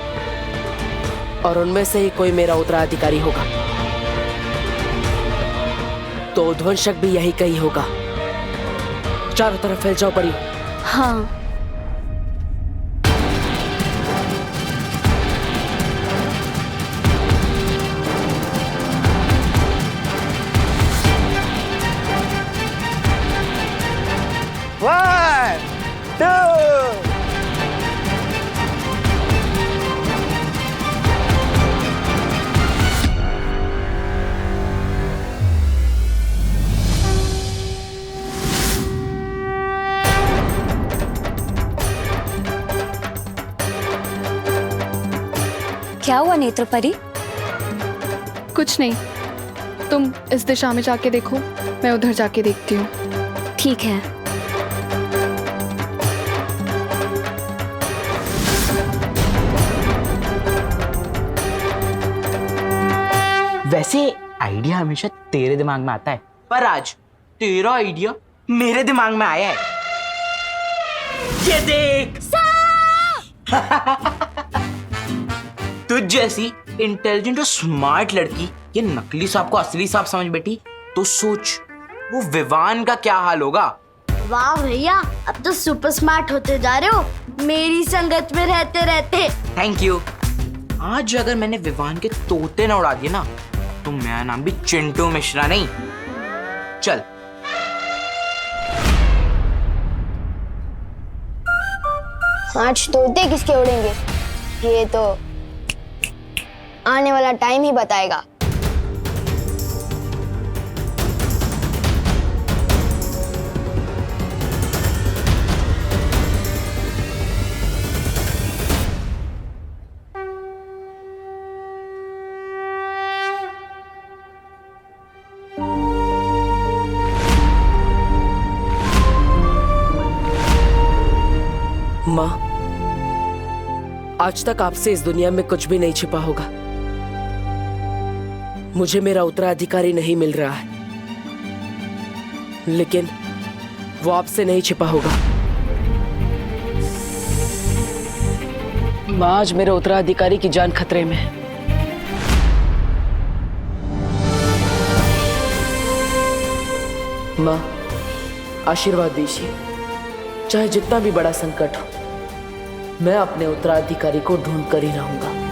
और उनमें से ही कोई मेरा उत्तराधिकारी होगा। तो ध्वंसक भी यही कहीं होगा। चारों तरफ फैल जाओ परी। हाँ। One, two। क्या हुआ नेत्रपरी? कुछ नहीं, तुम इस दिशा में जाके देखो, मैं उधर जाके देखती हूँ। ठीक है। वैसे आइडिया हमेशा तेरे दिमाग में आता है, पर आज तेरा आइडिया मेरे दिमाग में आया है। ये देख। तुझ जैसी इंटेलिजेंट और स्मार्ट लड़की ये नकली सांप को असली सांप समझ बैठी तो सोच वो विवान का क्या हाल होगा। वाह भैया, अब तो सुपर स्मार्ट होते जा रहे हो मेरी संगत में रहते रहते। Thank you. आज अगर मैंने विवान के तोते ना उड़ा दिए ना तो मेरा नाम भी चिंटू मिश्रा नहीं। चल। आज तोते किसके उड़ेंगे ये तो आने वाला टाइम ही बताएगा। माँ, आज तक आपसे इस दुनिया में कुछ भी नहीं छिपा होगा। मुझे मेरा उत्तराधिकारी नहीं मिल रहा है, लेकिन वो आपसे नहीं छिपा होगा। माँ, आज मेरे उत्तराधिकारी की जान खतरे में है। माँ, आशीर्वाद दीजिए। चाहे जितना भी बड़ा संकट हो, मैं अपने उत्तराधिकारी को ढूंढ कर ही रहूंगा।